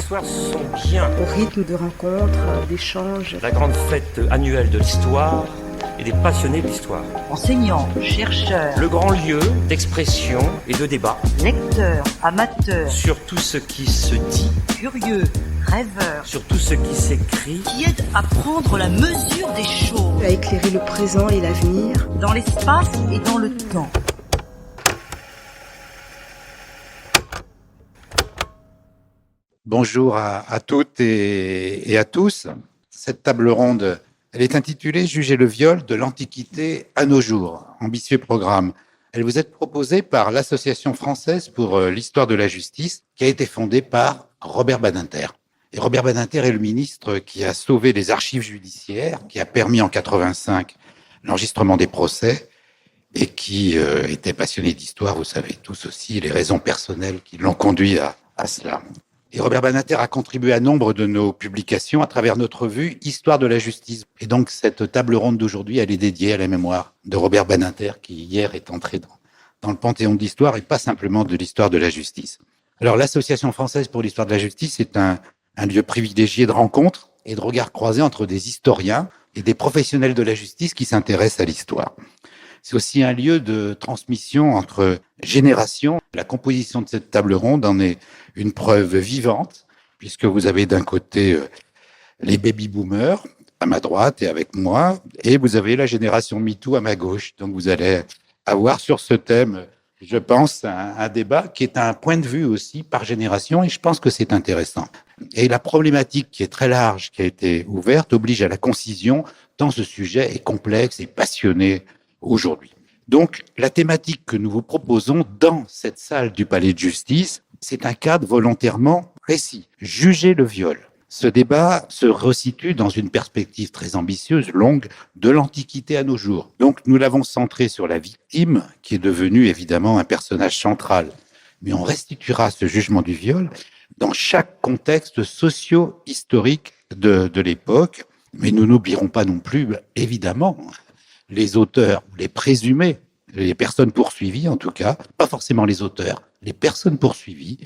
soirs sont bien. Au rythme de rencontres, d'échanges. La grande fête annuelle de l'histoire et des passionnés de l'histoire. Enseignants, chercheurs. Le grand lieu d'expression et de débat. Lecteurs, amateurs. Sur tout ce qui se dit. Curieux, rêveurs. Sur tout ce qui s'écrit. Qui aident à prendre la mesure des choses. À éclairer le présent et l'avenir. Dans l'espace et dans le temps. Bonjour à toutes et à tous. Cette table ronde, elle est intitulée « Juger le viol de l'Antiquité à nos jours ». Ambitieux programme. Elle vous est proposée par l'Association française pour l'histoire de la justice, qui a été fondée par Robert Badinter. Et Robert Badinter est le ministre qui a sauvé les archives judiciaires, qui a permis en 85 l'enregistrement des procès et qui était passionné d'histoire. Vous savez tous aussi les raisons personnelles qui l'ont conduit à cela. Et Robert Badinter a contribué à nombre de nos publications à travers notre revue Histoire de la justice. Et donc, cette table ronde d'aujourd'hui, elle est dédiée à la mémoire de Robert Badinter, qui hier est entré dans le panthéon de l'histoire et pas simplement de l'histoire de la justice. Alors, l'Association française pour l'histoire de la justice est un lieu privilégié de rencontres et de regards croisés entre des historiens et des professionnels de la justice qui s'intéressent à l'histoire. C'est aussi un lieu de transmission entre générations. La composition de cette table ronde en est une preuve vivante, puisque vous avez d'un côté les baby-boomers à ma droite et avec moi, et vous avez la génération MeToo à ma gauche. Donc vous allez avoir sur ce thème, je pense, un débat qui est un point de vue aussi par génération, et je pense que c'est intéressant. Et la problématique qui est très large, qui a été ouverte, oblige à la concision, tant ce sujet est complexe et passionné aujourd'hui. Donc, la thématique que nous vous proposons dans cette salle du Palais de Justice, c'est un cadre volontairement précis. Juger le viol. Ce débat se resitue dans une perspective très ambitieuse, longue, de l'Antiquité à nos jours. Donc, nous l'avons centré sur la victime, qui est devenue évidemment un personnage central. Mais on restituera ce jugement du viol dans chaque contexte socio-historique de l'époque. Mais nous n'oublierons pas non plus, évidemment, les auteurs, les présumés, les personnes poursuivies en tout cas, pas forcément les auteurs, les personnes poursuivies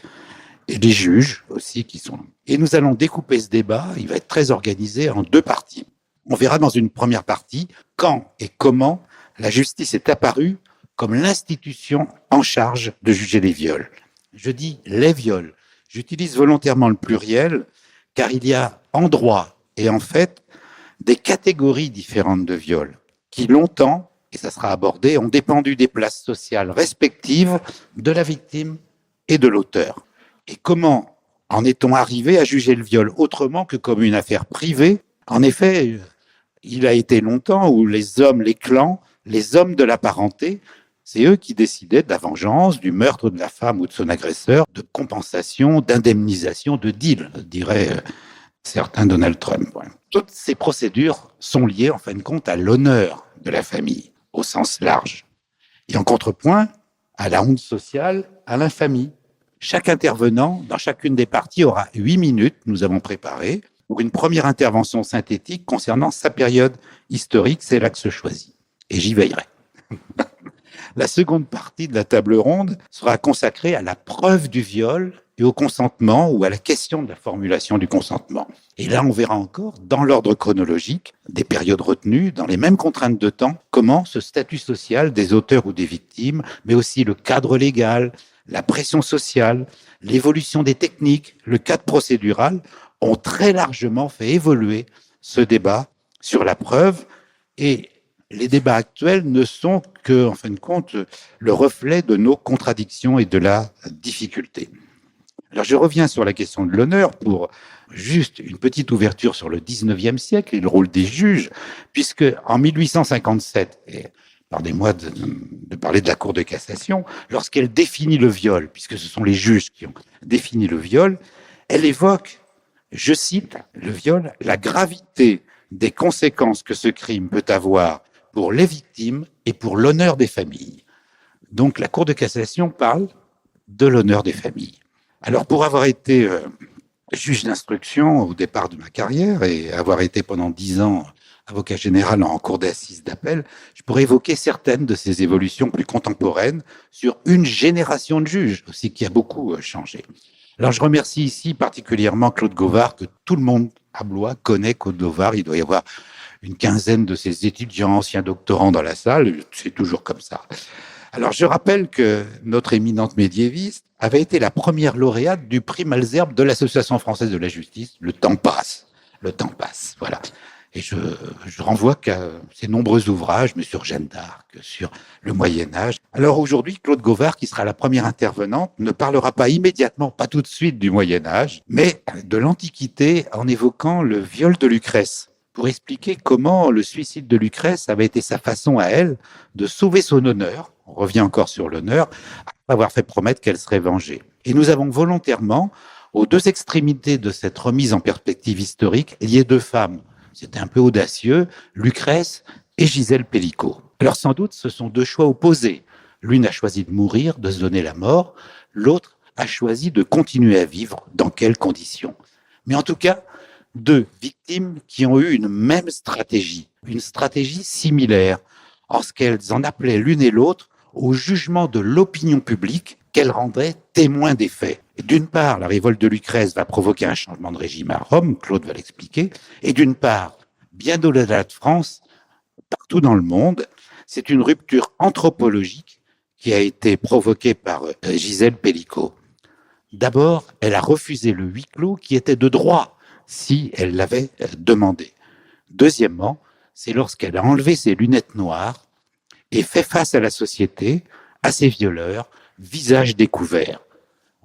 et les juges aussi qui sont là. Et nous allons découper ce débat, il va être très organisé en deux parties. On verra dans une première partie quand et comment la justice est apparue comme l'institution en charge de juger les viols. Je dis les viols, j'utilise volontairement le pluriel car il y a en droit et en fait des catégories différentes de viols qui longtemps, et ça sera abordé, ont dépendu des places sociales respectives de la victime et de l'auteur. Et comment en est-on arrivé à juger le viol autrement que comme une affaire privée ? En effet, il a été longtemps où les hommes, les clans, les hommes de la parenté, c'est eux qui décidaient de la vengeance, du meurtre de la femme ou de son agresseur, de compensation, d'indemnisation, de deal, dirait certains Donald Trump. Toutes ces procédures sont liées, en fin de compte, à l'honneur de la famille, au sens large. Et en contrepoint, à la honte sociale, à l'infamie. Chaque intervenant, dans chacune des parties, aura 8 minutes, nous avons préparé, pour une première intervention synthétique concernant sa période historique, c'est l'axe choisi. Et j'y veillerai. La seconde partie de la table ronde sera consacrée à la preuve du viol et au consentement ou à la question de la formulation du consentement. Et là, on verra encore, dans l'ordre chronologique, des périodes retenues, dans les mêmes contraintes de temps, comment ce statut social des auteurs ou des victimes, mais aussi le cadre légal, la pression sociale, l'évolution des techniques, le cadre procédural, ont très largement fait évoluer ce débat sur la preuve. Et les débats actuels ne sont que, en fin de compte, le reflet de nos contradictions et de la difficulté. Alors, je reviens sur la question de l'honneur pour juste une petite ouverture sur le 19e siècle et le rôle des juges, puisque en 1857, et pardonnez-moi de parler de la Cour de cassation, lorsqu'elle définit le viol, puisque ce sont les juges qui ont défini le viol, elle évoque, je cite, le viol, la gravité des conséquences que ce crime peut avoir pour les victimes et pour l'honneur des familles. Donc, la Cour de cassation parle de l'honneur des familles. Alors, pour avoir été juge d'instruction au départ de ma carrière et avoir été pendant 10 ans avocat général en cour d'assises d'appel, je pourrais évoquer certaines de ces évolutions plus contemporaines sur une génération de juges aussi qui a beaucoup changé. Alors, je remercie ici particulièrement Claude Gauvard, que tout le monde à Blois connaît. Claude Gauvard, il doit y avoir une quinzaine de ses étudiants, anciens doctorants dans la salle. C'est toujours comme ça. Alors, je rappelle que notre éminente médiéviste avait été la première lauréate du prix Malesherbes de l'Association française de la justice. Le temps passe. Le temps passe. Voilà. Et je renvoie qu'à ses nombreux ouvrages, mais sur Jeanne d'Arc, sur le Moyen-Âge. Alors aujourd'hui, Claude Gauvard, qui sera la première intervenante, ne parlera pas immédiatement, pas tout de suite du Moyen-Âge, mais de l'Antiquité en évoquant le viol de Lucrèce, pour expliquer comment le suicide de Lucrèce avait été sa façon à elle de sauver son honneur. On revient encore sur l'honneur, après avoir fait promettre qu'elle serait vengée. Et nous avons volontairement, aux deux extrémités de cette remise en perspective historique, lié deux femmes. C'était un peu audacieux, Lucrèce et Gisèle Pellicot. Alors sans doute, ce sont deux choix opposés. L'une a choisi de mourir, de se donner la mort, l'autre a choisi de continuer à vivre. Dans quelles conditions? Mais en tout cas, deux victimes qui ont eu une même stratégie, une stratégie similaire, en ce qu'elles en appelaient l'une et l'autre au jugement de l'opinion publique qu'elles rendraient témoins des faits. Et d'une part, la révolte de Lucrèce va provoquer un changement de régime à Rome, Claude va l'expliquer, et d'une part, bien au-delà de France, partout dans le monde, c'est une rupture anthropologique qui a été provoquée par Gisèle Pellicot. D'abord, elle a refusé le huis clos qui était de droit si elle l'avait demandé. Deuxièmement, c'est lorsqu'elle a enlevé ses lunettes noires et fait face à la société, à ses violeurs, visage découvert.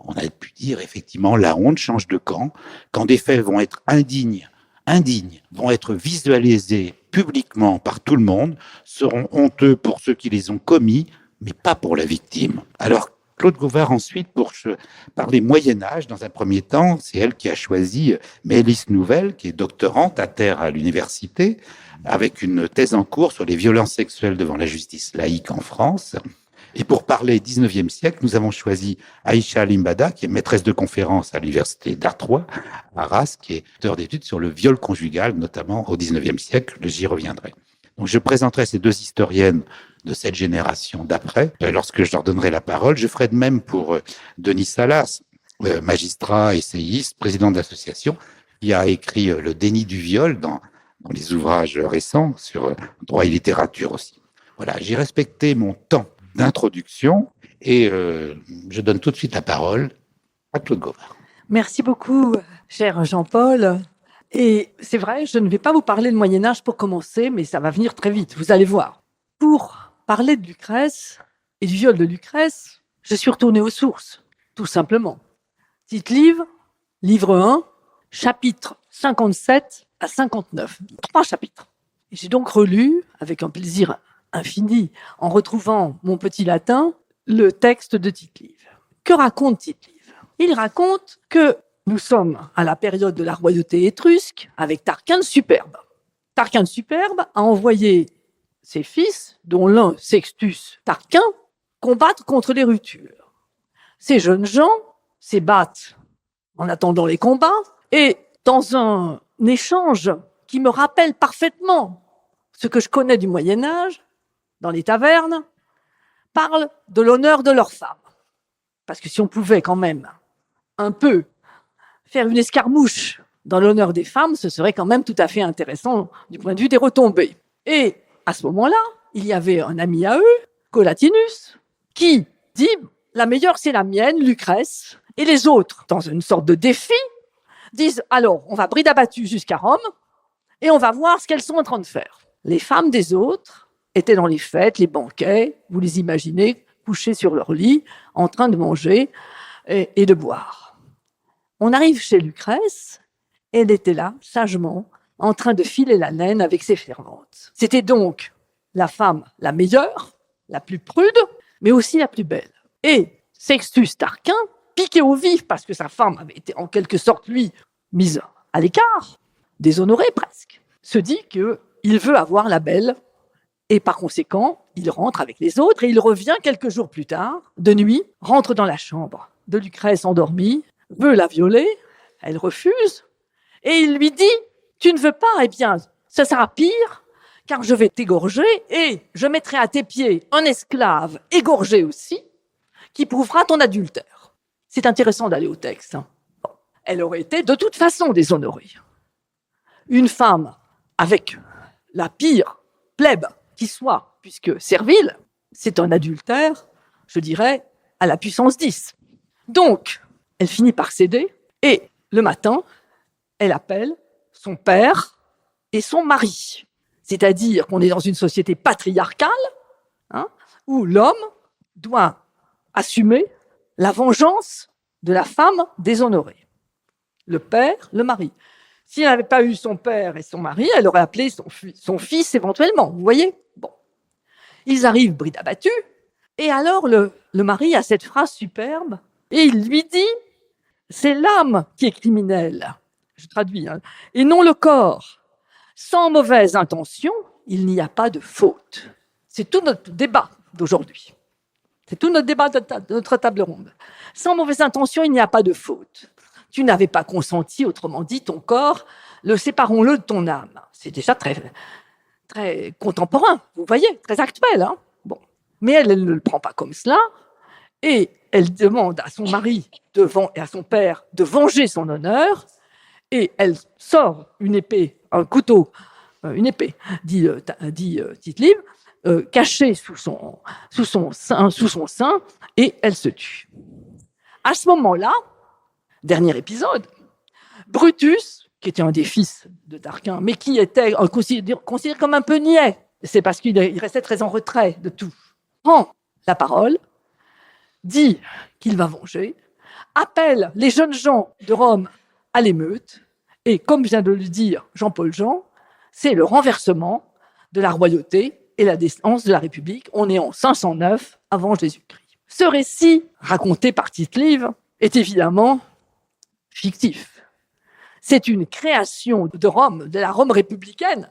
On a pu dire effectivement la honte change de camp quand des faits vont être indignes, vont être visualisés publiquement par tout le monde, seront honteux pour ceux qui les ont commis, mais pas pour la victime. Alors Claude Gauvard ensuite, pour parler Moyen-Âge, dans un premier temps, c'est elle qui a choisi Mélis Nouvel, qui est doctorante à terre à l'université, avec une thèse en cours sur les violences sexuelles devant la justice laïque en France. Et pour parler 19e siècle, nous avons choisi Aïcha Limbada, qui est maîtresse de conférence à l'université d'Artois, à Arras, qui est auteur d'études sur le viol conjugal, notamment au 19e siècle. J'y reviendrai. Donc, je présenterai ces deux historiennes de cette génération d'après. Lorsque je leur donnerai la parole, je ferai de même pour Denis Salas, magistrat, essayiste, président de l'association, qui a écrit Le déni du viol dans les ouvrages récents sur droit et littérature aussi. Voilà, j'ai respecté mon temps d'introduction et je donne tout de suite la parole à Claude Gauvard. Merci beaucoup, cher Jean-Paul. Et c'est vrai, je ne vais pas vous parler de Moyen-Âge pour commencer, mais ça va venir très vite, vous allez voir. Pour parler de Lucrèce et du viol de Lucrèce, je suis retournée aux sources, tout simplement. Tite-Livre, livre 1, chapitres 57 à 59. 3 chapitres. Et j'ai donc relu, avec un plaisir infini, en retrouvant mon petit latin, le texte de Tite-Livre. Que raconte Tite-Livre? Il raconte que nous sommes à la période de la royauté étrusque avec Tarquin le Superbe. Tarquin le Superbe a envoyé ses fils, dont l'un, Sextus Tarquin, combattre contre les rutures. Ces jeunes gens s'ébattent en attendant les combats et dans un échange qui me rappelle parfaitement ce que je connais du Moyen-Âge, dans les tavernes, parlent de l'honneur de leurs femmes. Parce que si on pouvait quand même un peu faire une escarmouche dans l'honneur des femmes, ce serait quand même tout à fait intéressant du point de vue des retombées. Et à ce moment-là, il y avait un ami à eux, Collatinus, qui dit « la meilleure c'est la mienne, Lucrèce », et les autres, dans une sorte de défi, disent « alors, on va bride abattu jusqu'à Rome, et on va voir ce qu'elles sont en train de faire ». Les femmes des autres étaient dans les fêtes, les banquets, vous les imaginez, couchées sur leur lit, en train de manger et de boire. On arrive chez Lucrèce, elle était là, sagement, en train de filer la laine avec ses servantes. C'était donc la femme la meilleure, la plus prude, mais aussi la plus belle. Et Sextus Tarquin, piqué au vif parce que sa femme avait été en quelque sorte, lui, mise à l'écart, déshonorée presque, se dit qu'il veut avoir la belle et par conséquent, il rentre avec les autres et il revient quelques jours plus tard, de nuit, rentre dans la chambre de Lucrèce endormie, veut la violer, elle refuse et il lui dit « Tu ne veux pas, eh bien, ça sera pire, car je vais t'égorger et je mettrai à tes pieds un esclave égorgé aussi, qui prouvera ton adultère. » c'est intéressant d'aller au texte. Bon. Elle aurait été de toute façon déshonorée. Une femme avec la pire plèbe qui soit, puisque servile, c'est un adultère, je dirais, à la puissance 10. Donc, elle finit par céder et le matin, elle appelle son père et son mari. C'est-à-dire qu'on est dans une société patriarcale, où l'homme doit assumer la vengeance de la femme déshonorée. Le père, le mari. Si elle n'avait pas eu son père et son mari, elle aurait appelé son fils éventuellement, vous voyez. Bon. Ils arrivent bride abattue, et alors le mari a cette phrase superbe, et il lui dit « c'est l'âme qui est criminelle », je traduis, et non le corps. Sans mauvaise intention, il n'y a pas de faute. C'est tout notre débat d'aujourd'hui. C'est tout notre débat de notre table ronde. Sans mauvaise intention, il n'y a pas de faute. Tu n'avais pas consenti, autrement dit, ton corps, séparons-le de ton âme. C'est déjà très, très contemporain, vous voyez, très actuel. Bon. Mais elle ne le prend pas comme cela, et elle demande à son mari et à son père de venger son honneur, et elle sort une épée, un couteau, une épée, dit Tite-Live, cachée sous son sein, et elle se tue. À ce moment-là, dernier épisode, Brutus, qui était un des fils de Tarquin, mais qui était considéré comme un peu niais, c'est parce qu'il restait très en retrait de tout, prend la parole, dit qu'il va venger, appelle les jeunes gens de Rome à l'émeute, et comme vient de le dire Jean-Paul Jean, c'est le renversement de la royauté et la naissance de la République. On est en 509 avant Jésus-Christ. Ce récit, raconté par Tite-Live, est évidemment fictif. C'est une création de Rome, de la Rome républicaine,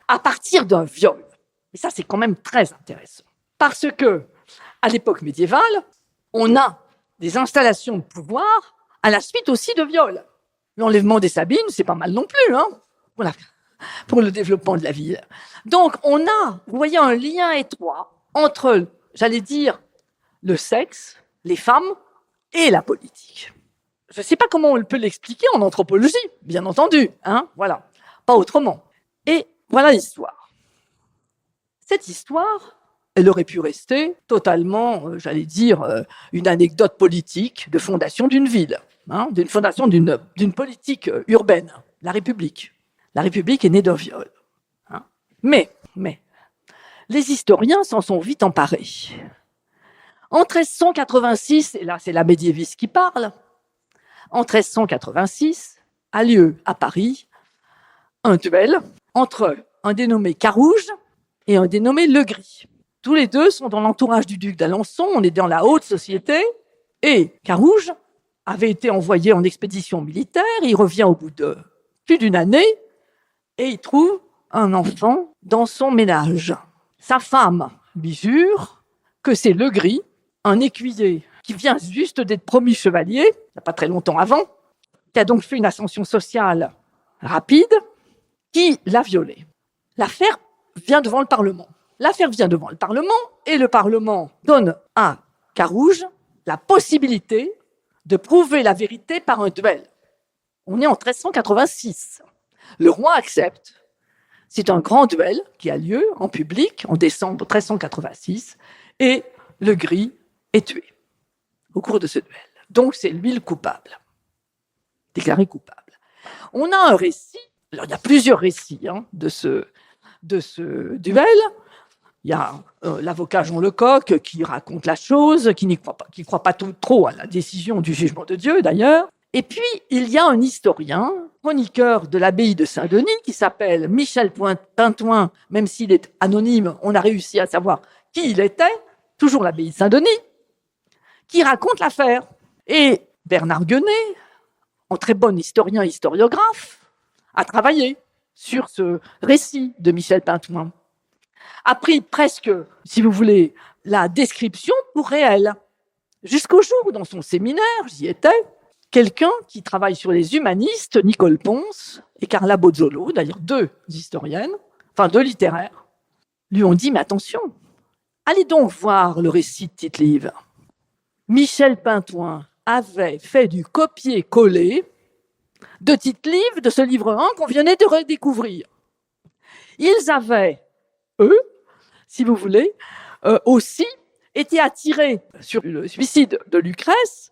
à partir d'un viol. Et ça, c'est quand même très intéressant. Parce que, à l'époque médiévale, on a des installations de pouvoir à la suite aussi de viols. L'enlèvement des Sabines, c'est pas mal non plus, voilà, pour le développement de la ville. Donc, on a, vous voyez, un lien étroit entre, j'allais dire, le sexe, les femmes et la politique. Je ne sais pas comment on peut l'expliquer en anthropologie, bien entendu, voilà, pas autrement. Et voilà l'histoire. Cette histoire, elle aurait pu rester totalement, j'allais dire, une anecdote politique de fondation d'une ville, d'une fondation d'une politique urbaine, la République. La République est née d'un viol. Mais, les historiens s'en sont vite emparés. En 1386, et là c'est la médiéviste qui parle, en 1386, a lieu à Paris un duel entre un dénommé Carouge et un dénommé Legris. Tous les deux sont dans l'entourage du duc d'Alençon, on est dans la haute société, et Carouge avait été envoyé en expédition militaire, il revient au bout de plus d'une année, et il trouve un enfant dans son ménage. Sa femme lui jure que c'est Legris, un écuyer qui vient juste d'être promu chevalier, il n'y a pas très longtemps avant, qui a donc fait une ascension sociale rapide, qui l'a violé. L'affaire vient devant le Parlement. Et le Parlement donne à Carouge la possibilité de prouver la vérité par un duel. On est en 1386. Le roi accepte. C'est un grand duel qui a lieu en public en décembre 1386 et Legris est tué au cours de ce duel. Donc c'est lui le coupable, déclaré coupable. On a un récit, alors il y a plusieurs récits de ce duel. Il y a l'avocat Jean Lecoq qui raconte la chose, qui ne croit pas trop à la décision du jugement de Dieu d'ailleurs. Et puis, il y a un historien, chroniqueur de l'abbaye de Saint-Denis, qui s'appelle Michel Pintoin, même s'il est anonyme, on a réussi à savoir qui il était, toujours l'abbaye de Saint-Denis, qui raconte l'affaire. Et Bernard Guenet, en très bon historiographe, a travaillé sur ce récit de Michel Pintoin. A pris presque, si vous voulez, la description pour réelle. Jusqu'au jour où, dans son séminaire, j'y étais, quelqu'un qui travaille sur les humanistes, Nicole Ponce et Carla Bozzolo, d'ailleurs deux littéraires, lui ont dit « Mais attention, allez donc voir le récit de Tite-Live. Michel Pintoin avaient fait du copier-coller de titres livres de ce livre 1 qu'on venait de redécouvrir. Ils avaient, eux, si vous voulez, aussi été attirés sur le suicide de Lucrèce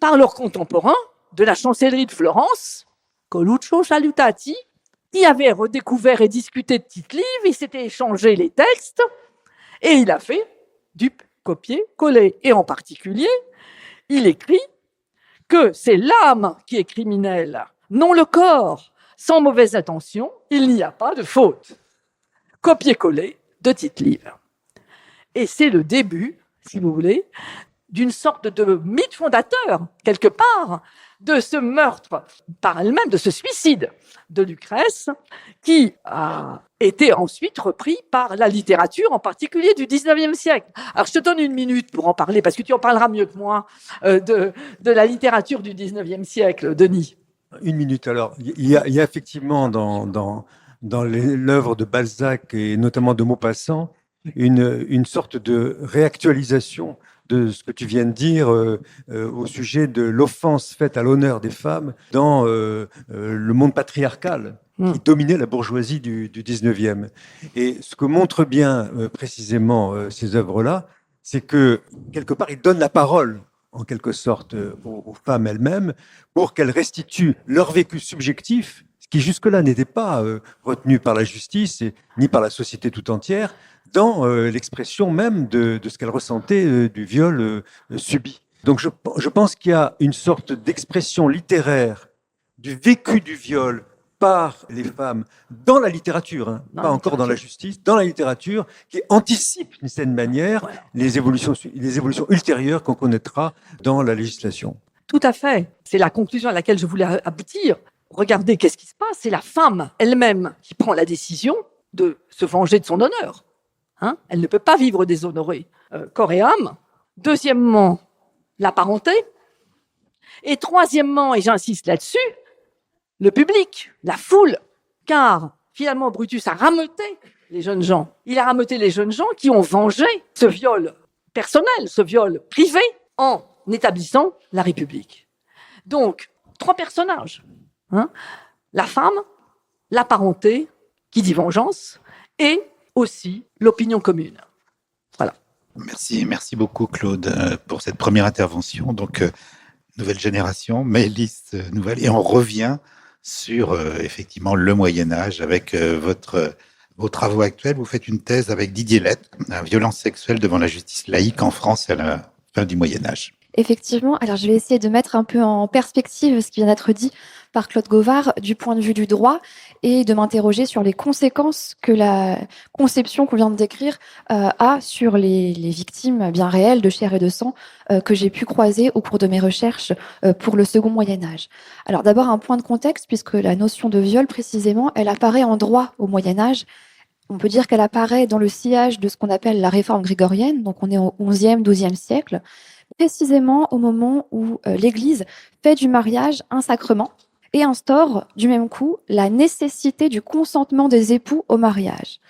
par leurs contemporains de la chancellerie de Florence, Coluccio Salutati, qui avait redécouvert et discuté de titres livres, il s'était échangé les textes, et il a fait du copier-coller. Et en particulier, il écrit que c'est l'âme qui est criminelle, non le corps. Sans mauvaise intention, il n'y a pas de faute. Copier-coller de titres livres. Et c'est le début, si vous voulez, d'une sorte de mythe fondateur, quelque part, de ce meurtre par elle-même, de ce suicide de Lucrèce, qui a été ensuite repris par la littérature, en particulier du 19e siècle. Alors, je te donne une minute pour en parler, parce que tu en parleras mieux que moi, de la littérature du 19e siècle, Denis. Une minute, alors. Il y a effectivement dans l'œuvre de Balzac, et notamment de Maupassant, une sorte de réactualisation de ce que tu viens de dire au sujet de l'offense faite à l'honneur des femmes dans le monde patriarcal qui dominait la bourgeoisie du 19e. Et ce que montrent bien précisément ces œuvres-là, c'est que, quelque part, ils donnent la parole, en quelque sorte, aux femmes elles-mêmes pour qu'elles restituent leur vécu subjectif, ce qui jusque-là n'était pas retenu par la justice ni par la société tout entière, dans l'expression même de ce qu'elle ressentait du viol subi. Donc je pense qu'il y a une sorte d'expression littéraire du vécu du viol par les femmes dans la littérature, pas encore dans la justice, dans la littérature, qui anticipe d'une certaine manière les évolutions ultérieures qu'on connaîtra dans la législation. Tout à fait. C'est la conclusion à laquelle je voulais aboutir. Regardez, qu'est-ce qui se passe? C'est la femme elle-même qui prend la décision de se venger de son honneur. Elle ne peut pas vivre déshonorée, corps et âme. Deuxièmement, la parenté. Et troisièmement, et j'insiste là-dessus, le public, la foule. Car finalement, Brutus a rameuté les jeunes gens. Il a rameuté les jeunes gens qui ont vengé ce viol personnel, ce viol privé, en établissant la République. Donc, 3 personnages. La femme, la parenté, qui dit vengeance, et aussi l'opinion commune. Voilà. Merci beaucoup Claude pour cette première intervention. Donc, nouvelle génération, Maëlys nouvelle, et on revient sur effectivement le Moyen-Âge avec vos travaux actuels. Vous faites une thèse avec Didier Lett, violence sexuelle devant la justice laïque en France à la fin du Moyen-Âge. Effectivement, alors je vais essayer de mettre un peu en perspective ce qui vient d'être dit par Claude Gauvard du point de vue du droit et de m'interroger sur les conséquences que la conception qu'on vient de décrire a sur les victimes bien réelles de chair et de sang que j'ai pu croiser au cours de mes recherches pour le second Moyen-Âge. Alors d'abord un point de contexte puisque la notion de viol précisément, elle apparaît en droit au Moyen-Âge. On peut dire qu'elle apparaît dans le sillage de ce qu'on appelle la réforme grégorienne, donc on est au XIe, XIIe siècle, précisément au moment où l'Église fait du mariage un sacrement et instaure du même coup la nécessité du consentement des époux au mariage.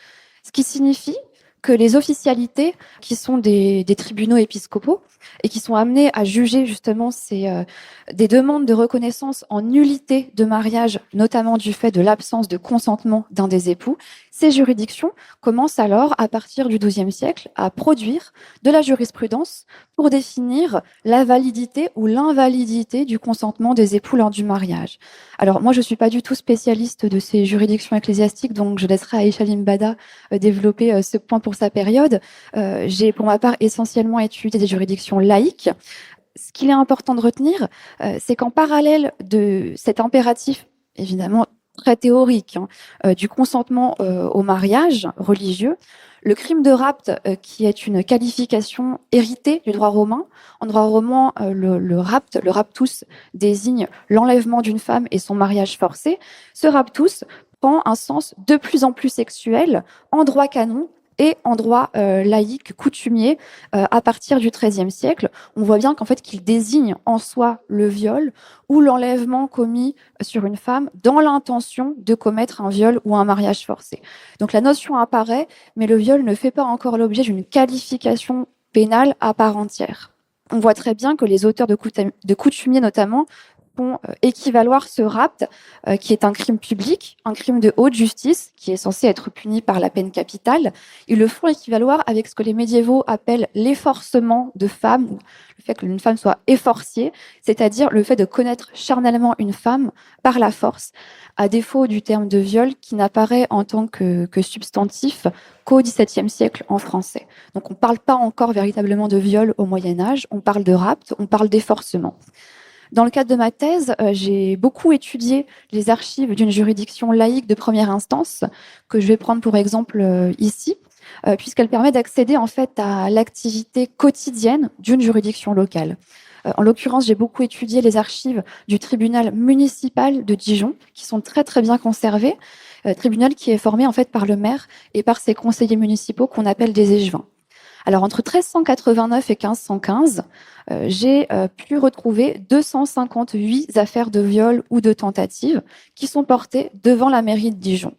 Ce qui signifie que les officialités, qui sont des tribunaux épiscopaux et qui sont amenés à juger justement des demandes de reconnaissance en nullité de mariage, notamment du fait de l'absence de consentement d'un des époux, ces juridictions commencent alors, à partir du XIIe siècle, à produire de la jurisprudence pour définir la validité ou l'invalidité du consentement des époux lors du mariage. Alors moi, je suis pas du tout spécialiste de ces juridictions ecclésiastiques, donc je laisserai Aïcha Limbada développer ce point pour sa période. J'ai pour ma part essentiellement étudié des juridictions laïques. Ce qu'il est important de retenir, c'est qu'en parallèle de cet impératif, évidemment très théorique, du consentement au mariage religieux, le crime de rapt, qui est une qualification héritée du droit romain. En droit romain, le raptus désigne l'enlèvement d'une femme et son mariage forcé. Ce raptus prend un sens de plus en plus sexuel en droit canon et en droit laïque coutumier à partir du XIIIe siècle. On voit bien qu'en fait qu'il désigne en soi le viol ou l'enlèvement commis sur une femme dans l'intention de commettre un viol ou un mariage forcé. Donc la notion apparaît, mais le viol ne fait pas encore l'objet d'une qualification pénale à part entière. On voit très bien que les auteurs de coutumiers notamment font équivaloir ce rapt, qui est un crime public, un crime de haute justice, qui est censé être puni par la peine capitale. Ils le font équivaloir avec ce que les médiévaux appellent l'efforcement de femmes, ou le fait qu'une femme soit efforciée, c'est-à-dire le fait de connaître charnellement une femme par la force, à défaut du terme de viol qui n'apparaît en tant que substantif qu'au XVIIe siècle en français. Donc on ne parle pas encore véritablement de viol au Moyen-Âge, on parle de rapt, on parle d'efforcement. Dans le cadre de ma thèse, j'ai beaucoup étudié les archives d'une juridiction laïque de première instance, que je vais prendre pour exemple ici, puisqu'elle permet d'accéder en fait à l'activité quotidienne d'une juridiction locale. En l'occurrence, j'ai beaucoup étudié les archives du tribunal municipal de Dijon, qui sont très très bien conservées, tribunal qui est formé en fait par le maire et par ses conseillers municipaux qu'on appelle des échevins. Alors, entre 1389 et 1515, j'ai pu retrouver 258 affaires de viol ou de tentative qui sont portées devant la mairie de Dijon,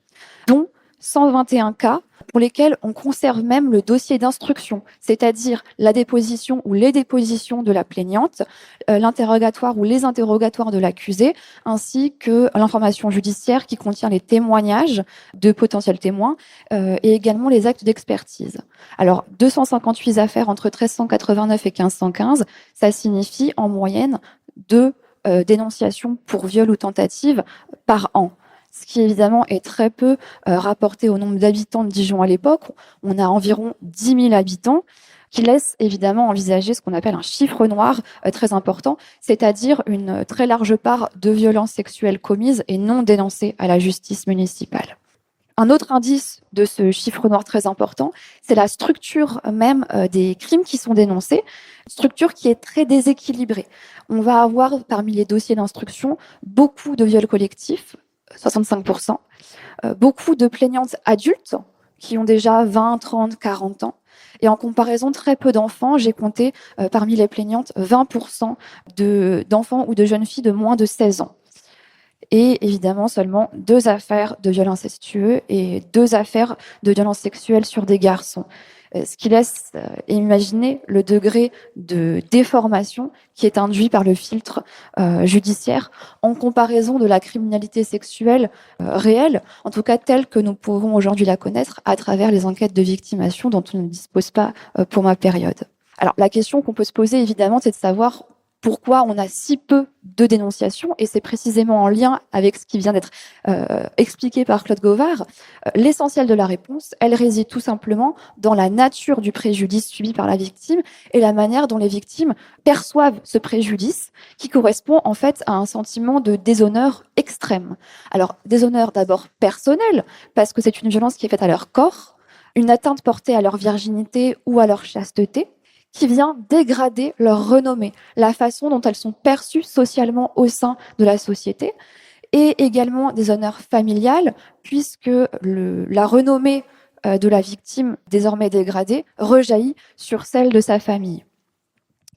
dont 121 cas pour lesquels on conserve même le dossier d'instruction, c'est-à-dire la déposition ou les dépositions de la plaignante, l'interrogatoire ou les interrogatoires de l'accusé, ainsi que l'information judiciaire qui contient les témoignages de potentiels témoins et également les actes d'expertise. Alors, 258 affaires entre 1389 et 1515, ça signifie en moyenne 2 dénonciations pour viol ou tentative par an. Ce qui évidemment est très peu rapporté au nombre d'habitants de Dijon à l'époque. On a environ 10 000 habitants, qui laisse évidemment envisager ce qu'on appelle un chiffre noir très important, c'est-à-dire une très large part de violences sexuelles commises et non dénoncées à la justice municipale. Un autre indice de ce chiffre noir très important, c'est la structure même des crimes qui sont dénoncés, une structure qui est très déséquilibrée. On va avoir parmi les dossiers d'instruction beaucoup de viols collectifs, 65%, beaucoup de plaignantes adultes qui ont déjà 20, 30, 40 ans. Et en comparaison, très peu d'enfants. J'ai compté parmi les plaignantes 20% d'enfants ou de jeunes filles de moins de 16 ans. Et évidemment, seulement 2 affaires de viols incestueux et 2 affaires de violences sexuelles sur des garçons. Ce qui laisse imaginer le degré de déformation qui est induit par le filtre judiciaire en comparaison de la criminalité sexuelle réelle, en tout cas telle que nous pouvons aujourd'hui la connaître à travers les enquêtes de victimation dont on ne dispose pas pour ma période. Alors la question qu'on peut se poser évidemment, c'est de savoir pourquoi on a si peu de dénonciations, et c'est précisément en lien avec ce qui vient d'être expliqué par Claude Gauvard. L'essentiel de la réponse, elle réside tout simplement dans la nature du préjudice subi par la victime et la manière dont les victimes perçoivent ce préjudice, qui correspond en fait à un sentiment de déshonneur extrême. Alors, déshonneur d'abord personnel, parce que c'est une violence qui est faite à leur corps, une atteinte portée à leur virginité ou à leur chasteté, qui vient dégrader leur renommée, la façon dont elles sont perçues socialement au sein de la société, et également des honneurs familiales, puisque la renommée de la victime, désormais dégradée, rejaillit sur celle de sa famille.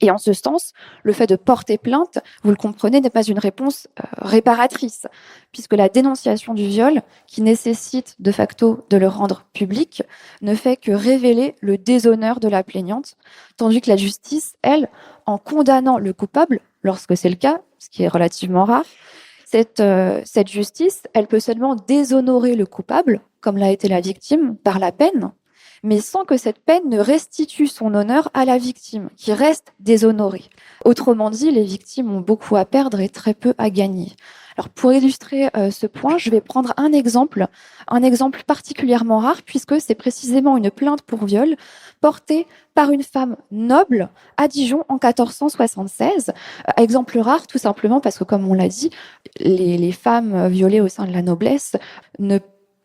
Et en ce sens, le fait de porter plainte, vous le comprenez, n'est pas une réponse réparatrice, puisque la dénonciation du viol, qui nécessite de facto de le rendre public, ne fait que révéler le déshonneur de la plaignante, tandis que la justice, elle, en condamnant le coupable, lorsque c'est le cas, ce qui est relativement rare, cette justice, elle peut seulement déshonorer le coupable, comme l'a été la victime, par la peine, mais sans que cette peine ne restitue son honneur à la victime, qui reste déshonorée. Autrement dit, les victimes ont beaucoup à perdre et très peu à gagner. Alors, pour illustrer ce point, je vais prendre un exemple particulièrement rare, puisque c'est précisément une plainte pour viol portée par une femme noble à Dijon en 1476. Exemple rare, tout simplement parce que, comme on l'a dit, les femmes violées au sein de la noblesse ne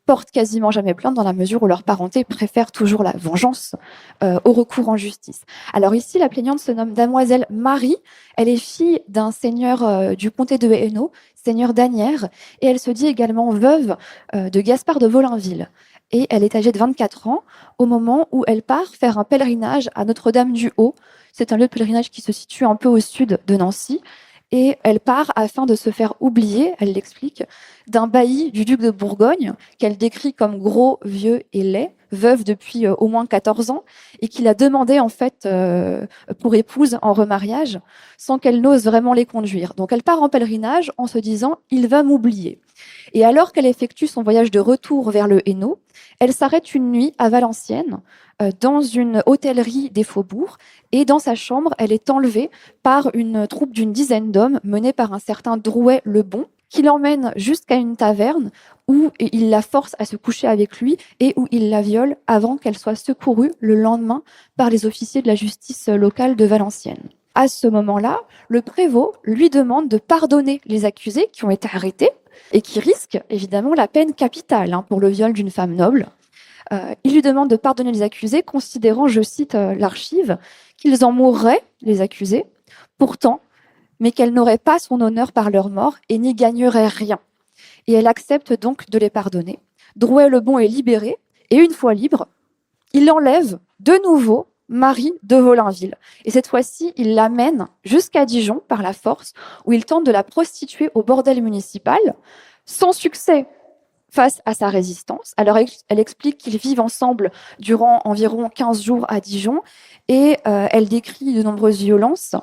portent quasiment jamais plainte dans la mesure où leur parenté préfère toujours la vengeance au recours en justice. Alors ici, la plaignante se nomme Damoiselle Marie. Elle est fille d'un seigneur du comté de Hainaut, seigneur d'Asnières, et elle se dit également veuve de Gaspard de Vaulainville. Et elle est âgée de 24 ans au moment où elle part faire un pèlerinage à Notre-Dame-du-Haut. C'est un lieu de pèlerinage qui se situe un peu au sud de Nancy. Et elle part afin de se faire oublier, elle l'explique, d'un bailli du duc de Bourgogne, qu'elle décrit comme gros, vieux et laid, veuve depuis au moins 14 ans, et qu'il a demandé en fait pour épouse en remariage, sans qu'elle n'ose vraiment les conduire. Donc elle part en pèlerinage en se disant « il va m'oublier ». Et alors qu'elle effectue son voyage de retour vers le Hainaut, elle s'arrête une nuit à Valenciennes, dans une hôtellerie des Faubourgs, et dans sa chambre, elle est enlevée par une troupe d'une dizaine d'hommes menée par un certain Drouet le Bon, qui l'emmène jusqu'à une taverne où il la force à se coucher avec lui et où il la viole avant qu'elle soit secourue le lendemain par les officiers de la justice locale de Valenciennes. À ce moment-là, le prévôt lui demande de pardonner les accusés qui ont été arrêtés et qui risquent évidemment la peine capitale pour le viol d'une femme noble. Il lui demande de pardonner les accusés, considérant, je cite l'archive, qu'ils en mourraient, les accusés, pourtant, mais qu'elle n'aurait pas son honneur par leur mort et n'y gagnerait rien. Et elle accepte donc de les pardonner. Drouet le Bon est libéré, et une fois libre, il enlève de nouveau Marie de Vaulainville. Et cette fois-ci, il l'amène jusqu'à Dijon par la force, où il tente de la prostituer au bordel municipal, sans succès face à sa résistance. Alors elle explique qu'ils vivent ensemble durant environ 15 jours à Dijon, et elle décrit de nombreuses violences.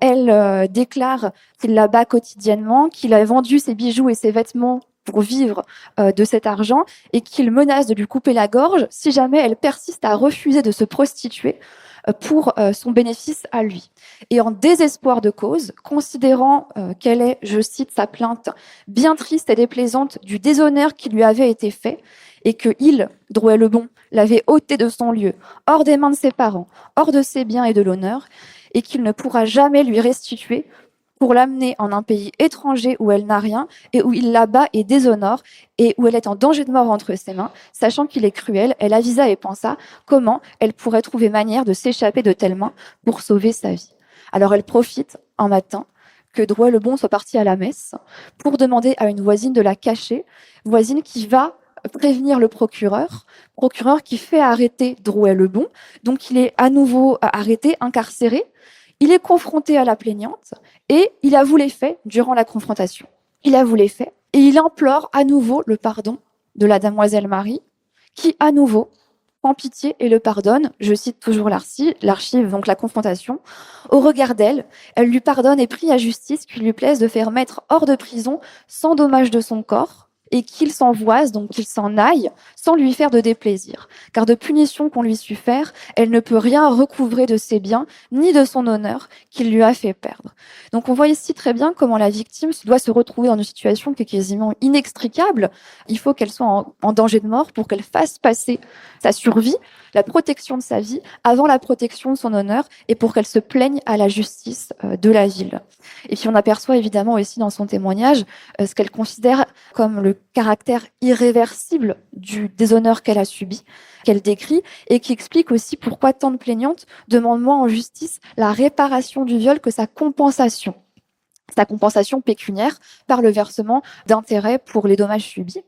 Elle déclare qu'il la bat quotidiennement, qu'il a vendu ses bijoux et ses vêtements pour vivre de cet argent, et qu'il menace de lui couper la gorge si jamais elle persiste à refuser de se prostituer pour son bénéfice à lui. Et en désespoir de cause, considérant qu'elle est, je cite sa plainte, bien triste et déplaisante du déshonneur qui lui avait été fait, et que il, Drouet le Bon, l'avait ôté de son lieu, hors des mains de ses parents, hors de ses biens et de l'honneur, et qu'il ne pourra jamais lui restituer, pour l'amener en un pays étranger où elle n'a rien et où il la bat et déshonore et où elle est en danger de mort entre ses mains, sachant qu'il est cruel, elle avisa et pensa comment elle pourrait trouver manière de s'échapper de telles mains pour sauver sa vie. Alors elle profite un matin que Drouet le Bon soit parti à la messe pour demander à une voisine de la cacher, voisine qui va prévenir le procureur qui fait arrêter Drouet le Bon, donc il est à nouveau arrêté, incarcéré. Il est confronté à la plaignante et il avoue les faits durant la confrontation. Il avoue les faits et il implore à nouveau le pardon de la demoiselle Marie, qui à nouveau prend pitié et le pardonne. Je cite toujours l'archive, donc la confrontation. Au regard d'elle, elle lui pardonne et prie à justice qu'il lui plaise de faire mettre hors de prison sans dommage de son corps, et qu'il s'envoise, donc qu'il s'en aille, sans lui faire de déplaisir. Car de punition qu'on lui sut faire, elle ne peut rien recouvrer de ses biens, ni de son honneur, qu'il lui a fait perdre. Donc on voit ici très bien comment la victime doit se retrouver dans une situation qui est quasiment inextricable. Il faut qu'elle soit en danger de mort pour qu'elle fasse passer sa survie, la protection de sa vie, avant la protection de son honneur, et pour qu'elle se plaigne à la justice de la ville. Et puis on aperçoit évidemment aussi dans son témoignage ce qu'elle considère comme le caractère irréversible du déshonneur qu'elle a subi, qu'elle décrit, et qui explique aussi pourquoi tant de plaignantes demandent moins en justice la réparation du viol que sa compensation pécuniaire par le versement d'intérêts pour les dommages subis.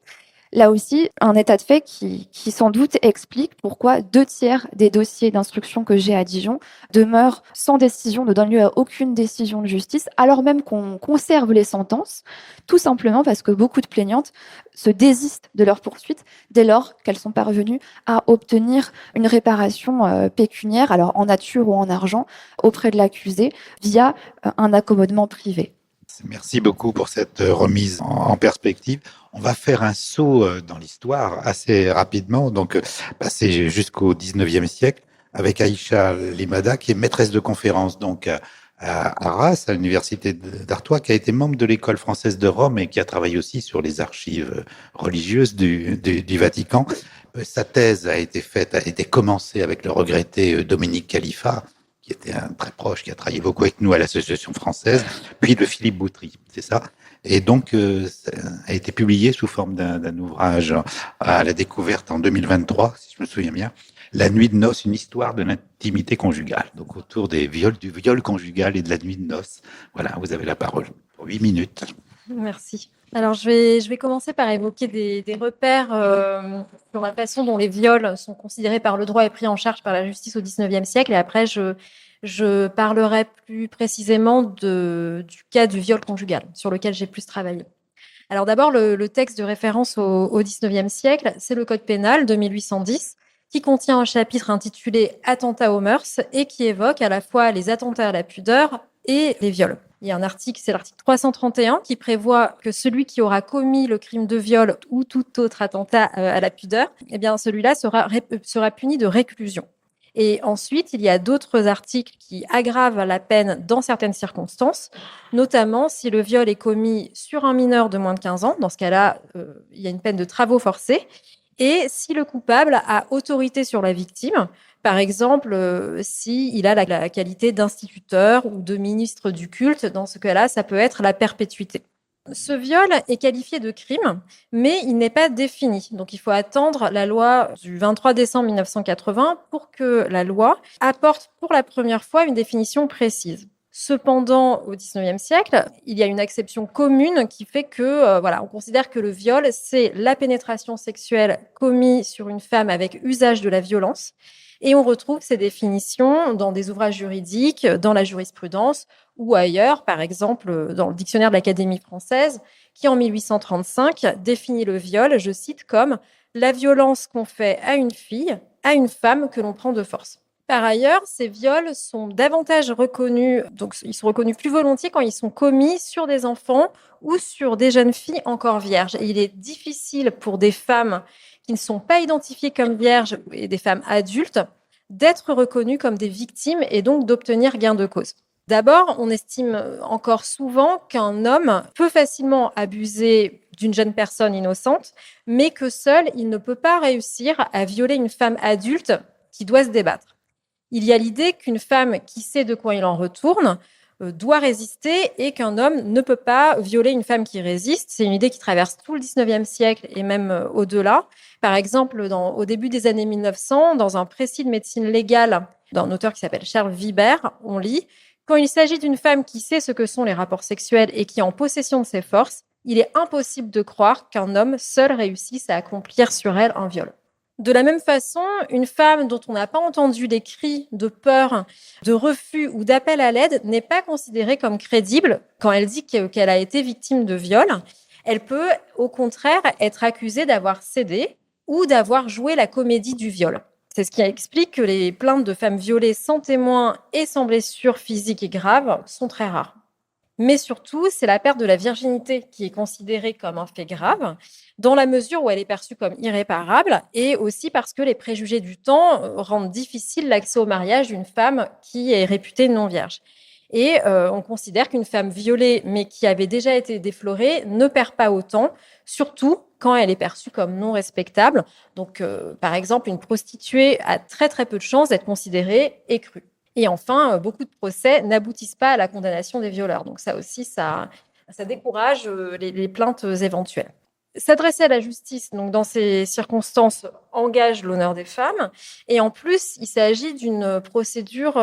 Là aussi, un état de fait qui sans doute explique pourquoi 2/3 des dossiers d'instruction que j'ai à Dijon demeurent sans décision, ne donnent lieu à aucune décision de justice, alors même qu'on conserve les sentences, tout simplement parce que beaucoup de plaignantes se désistent de leur poursuite dès lors qu'elles sont parvenues à obtenir une réparation pécuniaire, alors en nature ou en argent, auprès de l'accusé via un accommodement privé. Merci beaucoup pour cette remise en perspective. On va faire un saut dans l'histoire assez rapidement, donc passer jusqu'au 19e siècle avec Aïcha Limada, qui est maîtresse de conférence donc à Arras, à l'université d'Artois, qui a été membre de l'école française de Rome et qui a travaillé aussi sur les archives religieuses du Vatican. Sa thèse a été commencée avec le regretté Dominique Khalifa, qui était un très proche, qui a travaillé beaucoup avec nous à l'Association française, puis de Philippe Boutry, c'est ça. Et donc, ça a été publié sous forme d'un ouvrage à la découverte en 2023, si je me souviens bien, La nuit de noces, une histoire de l'intimité conjugale. Donc, autour du viol conjugal et de la nuit de noces. Voilà, vous avez la parole pour 8 minutes. Merci. Alors, je vais commencer par évoquer des repères sur la façon dont les viols sont considérés par le droit et pris en charge par la justice au XIXe siècle. Et après, je parlerai plus précisément du cas du viol conjugal, sur lequel j'ai plus travaillé. Alors d'abord, le texte de référence au XIXe siècle, c'est le Code pénal de 1810, qui contient un chapitre intitulé Attentats aux mœurs et qui évoque à la fois les attentats à la pudeur et les viols. Il y a un article, c'est l'article 331, qui prévoit que celui qui aura commis le crime de viol ou tout autre attentat à la pudeur, eh bien celui-là sera puni de réclusion. Et ensuite, il y a d'autres articles qui aggravent la peine dans certaines circonstances, notamment si le viol est commis sur un mineur de moins de 15 ans. Dans ce cas-là, il y a une peine de travaux forcés. Et si le coupable a autorité sur la victime, par exemple, s'il a la qualité d'instituteur ou de ministre du culte, dans ce cas-là, ça peut être la perpétuité. Ce viol est qualifié de crime, mais il n'est pas défini. Donc, il faut attendre la loi du 23 décembre 1980 pour que la loi apporte pour la première fois une définition précise. Cependant, au XIXe siècle, il y a une acception commune qui fait que, on considère que le viol, c'est la pénétration sexuelle commise sur une femme avec usage de la violence. Et on retrouve ces définitions dans des ouvrages juridiques, dans la jurisprudence ou ailleurs, par exemple dans le dictionnaire de l'Académie française, qui en 1835 définit le viol, je cite, comme la violence qu'on fait à une fille, à une femme que l'on prend de force. Par ailleurs, ces viols sont davantage reconnus, donc ils sont reconnus plus volontiers quand ils sont commis sur des enfants ou sur des jeunes filles encore vierges. Et il est difficile pour des femmes qui ne sont pas identifiées comme vierges et des femmes adultes d'être reconnues comme des victimes et donc d'obtenir gain de cause. D'abord, on estime encore souvent qu'un homme peut facilement abuser d'une jeune personne innocente, mais que seul, il ne peut pas réussir à violer une femme adulte qui doit se débattre. Il y a l'idée qu'une femme qui sait de quoi il en retourne doit résister et qu'un homme ne peut pas violer une femme qui résiste. C'est une idée qui traverse tout le 19e siècle et même au-delà. Par exemple, au début des années 1900, dans un précis de médecine légale d'un auteur qui s'appelle Charles Vibert, on lit « Quand il s'agit d'une femme qui sait ce que sont les rapports sexuels et qui est en possession de ses forces, il est impossible de croire qu'un homme seul réussisse à accomplir sur elle un viol. » De la même façon, une femme dont on n'a pas entendu les cris de peur, de refus ou d'appel à l'aide n'est pas considérée comme crédible quand elle dit qu'elle a été victime de viol. Elle peut, au contraire, être accusée d'avoir cédé ou d'avoir joué la comédie du viol. C'est ce qui explique que les plaintes de femmes violées sans témoin et sans blessures physiques et graves sont très rares. Mais surtout, c'est la perte de la virginité qui est considérée comme un fait grave, dans la mesure où elle est perçue comme irréparable, et aussi parce que les préjugés du temps rendent difficile l'accès au mariage d'une femme qui est réputée non vierge. Et on considère qu'une femme violée, mais qui avait déjà été déflorée, ne perd pas autant, surtout quand elle est perçue comme non respectable. Donc, par exemple, une prostituée a très très peu de chances d'être considérée écrue. Et enfin, beaucoup de procès n'aboutissent pas à la condamnation des violeurs. Donc ça aussi, ça décourage les plaintes éventuelles. S'adresser à la justice, donc dans ces circonstances, engage l'honneur des femmes. Et en plus, il s'agit d'une procédure,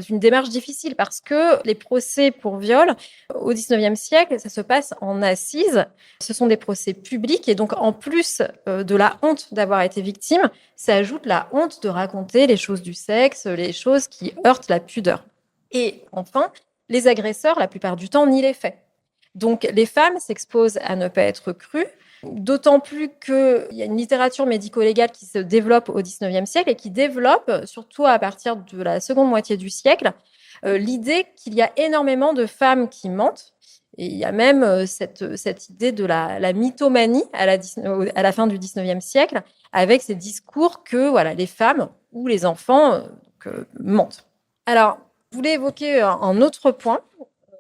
d'une démarche difficile parce que les procès pour viol au XIXe siècle, ça se passe en assises. Ce sont des procès publics et donc en plus de la honte d'avoir été victime, ça ajoute la honte de raconter les choses du sexe, les choses qui heurtent la pudeur. Et enfin, les agresseurs, la plupart du temps, nient les faits. Donc les femmes s'exposent à ne pas être crues. D'autant plus qu'il y a une littérature médico-légale qui se développe au XIXe siècle et qui développe, surtout à partir de la seconde moitié du siècle, l'idée qu'il y a énormément de femmes qui mentent. Et il y a même cette idée de la mythomanie à la fin du XIXe siècle, avec ces discours que les femmes ou les enfants mentent. Alors, je voulais évoquer un autre point,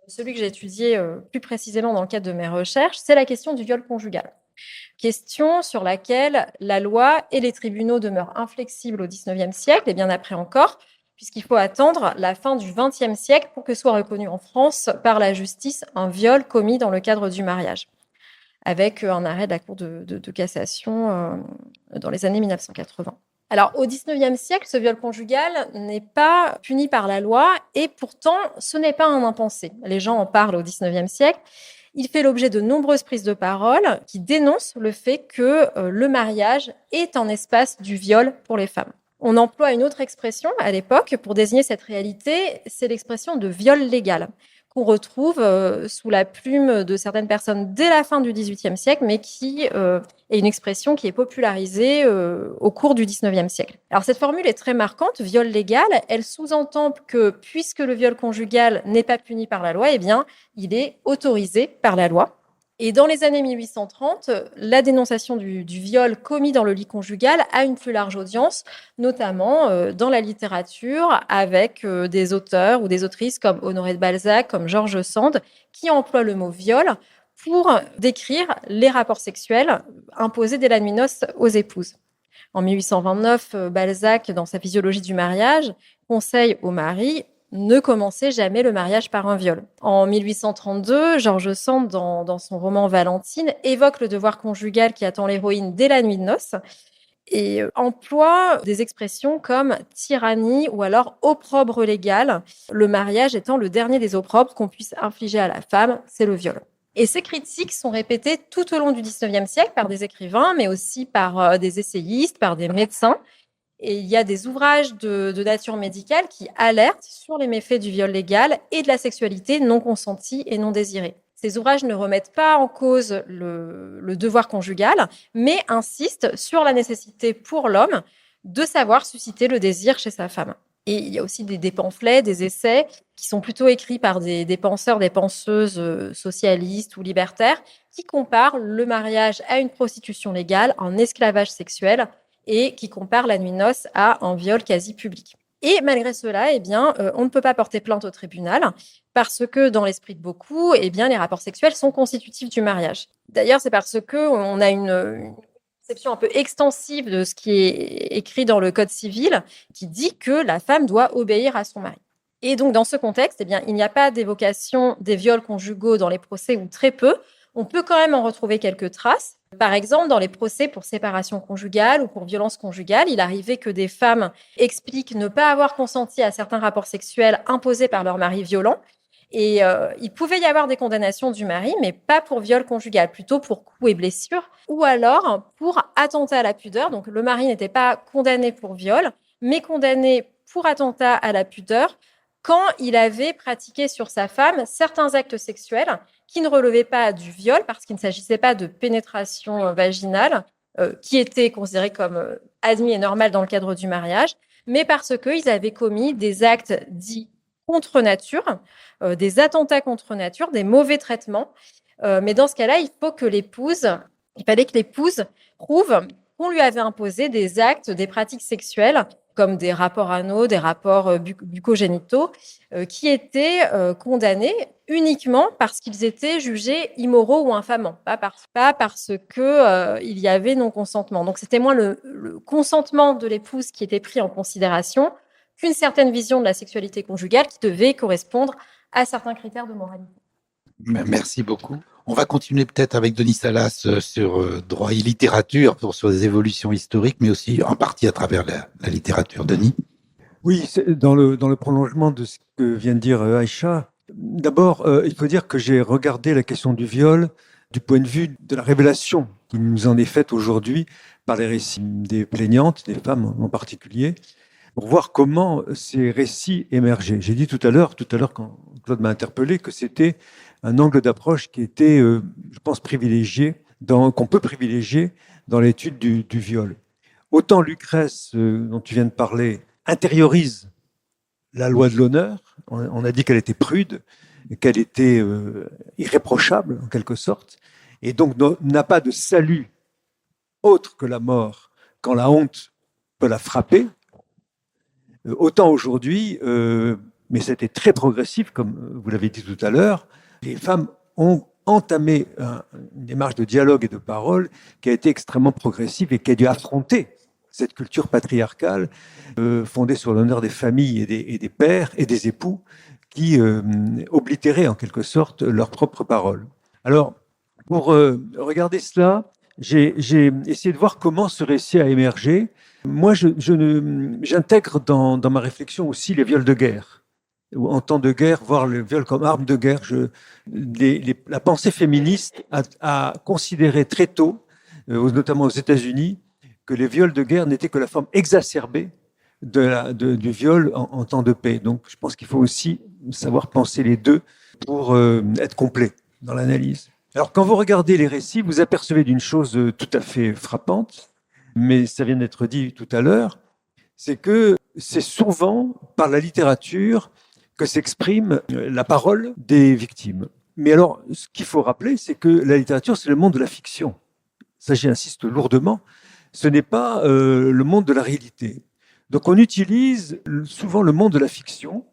celui que j'ai étudié plus précisément dans le cadre de mes recherches, c'est la question du viol conjugal. Question sur laquelle la loi et les tribunaux demeurent inflexibles au XIXe siècle et bien après encore, puisqu'il faut attendre la fin du XXe siècle pour que soit reconnu en France par la justice un viol commis dans le cadre du mariage, avec un arrêt de la Cour de cassation dans les années 1980. Alors, au XIXe siècle, ce viol conjugal n'est pas puni par la loi et pourtant, ce n'est pas un impensé. Les gens en parlent au XIXe siècle. Il fait l'objet de nombreuses prises de parole qui dénoncent le fait que le mariage est un espace du viol pour les femmes. On emploie une autre expression à l'époque pour désigner cette réalité, c'est l'expression de viol légal, qu'on retrouve sous la plume de certaines personnes dès la fin du XVIIIe siècle, mais qui est une expression qui est popularisée au cours du XIXe siècle. Alors cette formule est très marquante, viol légal, elle sous-entend que puisque le viol conjugal n'est pas puni par la loi, eh bien, il est autorisé par la loi. Et dans les années 1830, la dénonciation du viol commis dans le lit conjugal a une plus large audience, notamment dans la littérature, avec des auteurs ou des autrices comme Honoré de Balzac, comme George Sand, qui emploient le mot viol pour décrire les rapports sexuels imposés dès la nuit de noces aux épouses. En 1829, Balzac, dans sa Physiologie du mariage, conseille aux maris: ne commencez jamais le mariage par un viol. En 1832, George Sand, dans son roman Valentine, évoque le devoir conjugal qui attend l'héroïne dès la nuit de noces et emploie des expressions comme tyrannie ou alors opprobre légal, le mariage étant le dernier des opprobres qu'on puisse infliger à la femme, c'est le viol. Et ces critiques sont répétées tout au long du XIXe siècle par des écrivains, mais aussi par des essayistes, par des médecins. Et il y a des ouvrages de nature médicale qui alertent sur les méfaits du viol légal et de la sexualité non consentie et non désirée. Ces ouvrages ne remettent pas en cause le devoir conjugal, mais insistent sur la nécessité pour l'homme de savoir susciter le désir chez sa femme. Et il y a aussi des pamphlets, des essais qui sont plutôt écrits par des penseurs, des penseuses socialistes ou libertaires qui comparent le mariage à une prostitution légale, un esclavage sexuel, et qui compare la nuit de noces à un viol quasi public. Et malgré cela, eh bien, on ne peut pas porter plainte au tribunal parce que dans l'esprit de beaucoup, eh bien, les rapports sexuels sont constitutifs du mariage. D'ailleurs, c'est parce qu'on a une conception un peu extensive de ce qui est écrit dans le Code civil qui dit que la femme doit obéir à son mari. Et donc, dans ce contexte, eh bien, il n'y a pas d'évocation des viols conjugaux dans les procès ou très peu. On peut quand même en retrouver quelques traces. Par exemple, dans les procès pour séparation conjugale ou pour violence conjugale, il arrivait que des femmes expliquent ne pas avoir consenti à certains rapports sexuels imposés par leur mari violent. Et il pouvait y avoir des condamnations du mari, mais pas pour viol conjugal, plutôt pour coups et blessures, ou alors pour attentat à la pudeur. Donc le mari n'était pas condamné pour viol, mais condamné pour attentat à la pudeur quand il avait pratiqué sur sa femme certains actes sexuels qui ne relevaient pas du viol, parce qu'il ne s'agissait pas de pénétration vaginale, qui était considérée comme admis et normale dans le cadre du mariage, mais parce qu'ils avaient commis des actes dits contre nature, des attentats contre nature, des mauvais traitements. Mais dans ce cas-là, il fallait que l'épouse prouve qu'on lui avait imposé des actes, des pratiques sexuelles, comme des rapports anaux, des rapports bucogénitaux, qui étaient condamnés uniquement parce qu'ils étaient jugés immoraux ou infamants, pas parce que il y avait non-consentement. Donc c'était moins le consentement de l'épouse qui était pris en considération qu'une certaine vision de la sexualité conjugale qui devait correspondre à certains critères de moralité. Merci beaucoup. On va continuer peut-être avec Denis Salas sur droit et littérature, sur les évolutions historiques, mais aussi en partie à travers la littérature. Denis? Oui, c'est dans le prolongement de ce que vient de dire Aïcha. D'abord, il faut dire que j'ai regardé la question du viol du point de vue de la révélation qui nous en est faite aujourd'hui par les récits des plaignantes, des femmes en particulier, pour voir comment ces récits émergeaient. J'ai dit tout à l'heure quand Claude m'a interpellé, que c'était un angle d'approche qui était, je pense, privilégié, qu'on peut privilégier dans l'étude du viol. Autant Lucrèce, dont tu viens de parler, intériorise la loi de l'honneur. On a dit qu'elle était prude, qu'elle était irréprochable, en quelque sorte, et donc n'a pas de salut autre que la mort quand la honte peut la frapper. Autant aujourd'hui, mais c'était très progressif, comme vous l'avez dit tout à l'heure, les femmes ont entamé une démarche de dialogue et de parole qui a été extrêmement progressive et qui a dû affronter cette culture patriarcale fondée sur l'honneur des familles et des pères et des époux qui oblitérait en quelque sorte leurs propres paroles. Alors, pour regarder cela, j'ai essayé de voir comment ce récit a émergé. Moi, j'intègre dans ma réflexion aussi les viols de guerre. En temps de guerre, voir le viol comme arme de guerre. La pensée féministe a considéré très tôt, notamment aux États-Unis, que les viols de guerre n'étaient que la forme exacerbée du viol en temps de paix. Donc, je pense qu'il faut aussi savoir penser les deux pour être complet dans l'analyse. Alors, quand vous regardez les récits, vous apercevez d'une chose tout à fait frappante, mais ça vient d'être dit tout à l'heure, c'est que c'est souvent par la littérature que s'exprime la parole des victimes. Mais alors, ce qu'il faut rappeler, c'est que la littérature, c'est le monde de la fiction. Ça, j'insiste lourdement, ce n'est pas le monde de la réalité. Donc, on utilise souvent le monde de la fiction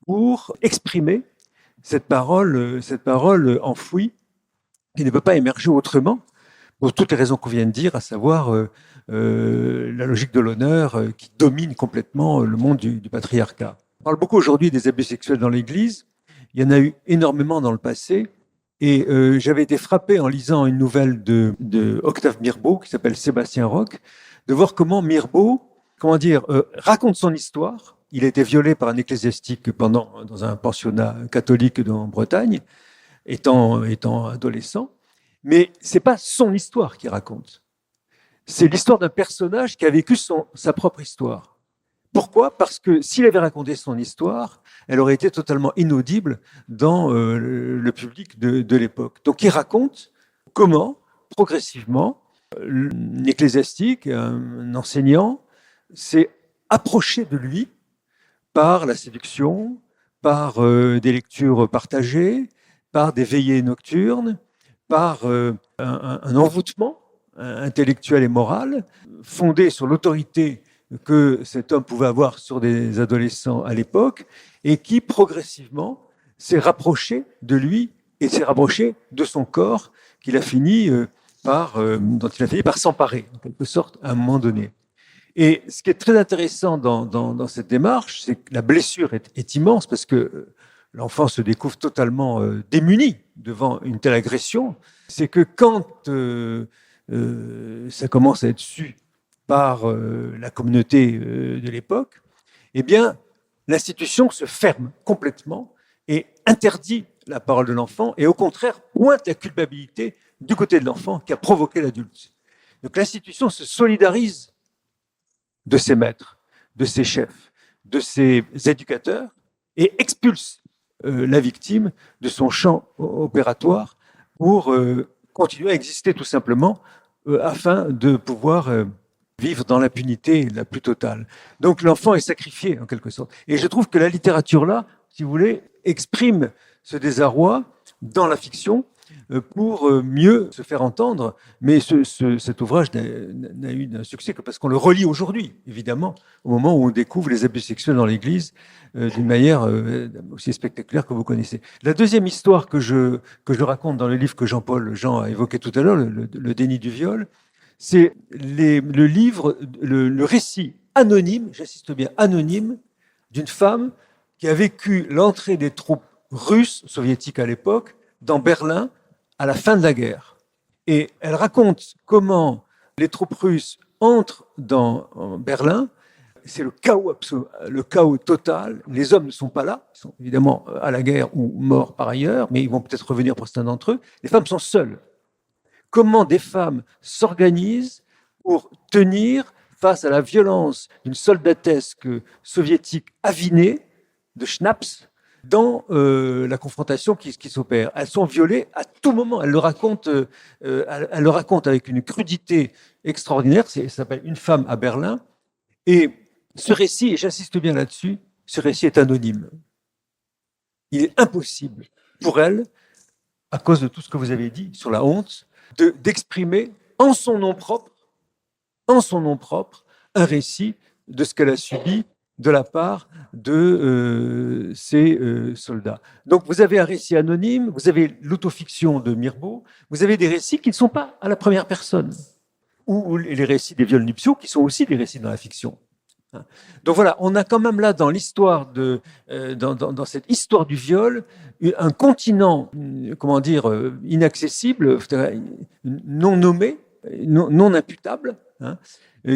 pour exprimer cette parole enfouie qui ne peut pas émerger autrement, pour toutes les raisons qu'on vient de dire, à savoir la logique de l'honneur qui domine complètement le monde du patriarcat. On parle beaucoup aujourd'hui des abus sexuels dans l'Église. Il y en a eu énormément dans le passé. Et j'avais été frappé en lisant une nouvelle de Octave Mirbeau, qui s'appelle Sébastien Roch, de voir comment Mirbeau, raconte son histoire. Il a été violé par un ecclésiastique dans un pensionnat catholique en Bretagne, étant adolescent. Mais c'est pas son histoire qu'il raconte. C'est l'histoire d'un personnage qui a vécu sa propre histoire. Pourquoi ? Parce que s'il avait raconté son histoire, elle aurait été totalement inaudible dans le public de l'époque. Donc il raconte comment, progressivement, un ecclésiastique, un enseignant, s'est approché de lui par la séduction, par des lectures partagées, par des veillées nocturnes, par un envoûtement intellectuel et moral, fondé sur l'autorité que cet homme pouvait avoir sur des adolescents à l'époque, et qui progressivement s'est rapproché de lui et s'est rapproché de son corps, dont il a fini par s'emparer, en quelque sorte, à un moment donné. Et ce qui est très intéressant dans cette démarche, c'est que la blessure est immense, parce que l'enfant se découvre totalement démuni devant une telle agression. C'est que quand ça commence à être su par la communauté de l'époque, eh bien, l'institution se ferme complètement et interdit la parole de l'enfant, et au contraire pointe la culpabilité du côté de l'enfant qui a provoqué l'adulte. Donc l'institution se solidarise de ses maîtres, de ses chefs, de ses éducateurs, et expulse la victime de son champ opératoire pour continuer à exister tout simplement afin de pouvoir vivre dans l'impunité la plus totale. Donc l'enfant est sacrifié en quelque sorte. Et je trouve que la littérature là, si vous voulez, exprime ce désarroi dans la fiction pour mieux se faire entendre. Mais cet ouvrage n'a eu d'un succès que parce qu'on le relit aujourd'hui, évidemment, au moment où on découvre les abus sexuels dans l'Église d'une manière aussi spectaculaire que vous connaissez. La deuxième histoire que je raconte dans le livre que Jean-Paul Jean a évoqué tout à l'heure, le déni du viol, c'est le récit anonyme, j'insiste bien anonyme, d'une femme qui a vécu l'entrée des troupes russes, soviétiques à l'époque, dans Berlin à la fin de la guerre. Et elle raconte comment les troupes russes entrent dans Berlin. C'est le chaos total. Les hommes ne sont pas là, ils sont évidemment à la guerre ou morts par ailleurs, mais ils vont peut-être revenir pour certains d'entre eux. Les femmes sont seules. Comment des femmes s'organisent pour tenir face à la violence d'une soldatesque soviétique avinée de Schnaps dans la confrontation qui s'opère. Elles sont violées à tout moment. Elle le raconte avec une crudité extraordinaire. Ça s'appelle Une femme à Berlin. Et ce récit, et j'insiste bien là-dessus, ce récit est anonyme. Il est impossible pour elle, à cause de tout ce que vous avez dit sur la honte, d'exprimer en son nom propre, un récit de ce qu'elle a subi de la part de ces soldats. Donc vous avez un récit anonyme, vous avez l'autofiction de Mirbeau, vous avez des récits qui ne sont pas à la première personne, ou les récits des viols nuptiaux qui sont aussi des récits dans la fiction. Donc voilà, on a quand même là dans l'histoire dans cette histoire du viol un continent, inaccessible, non nommé, non imputable,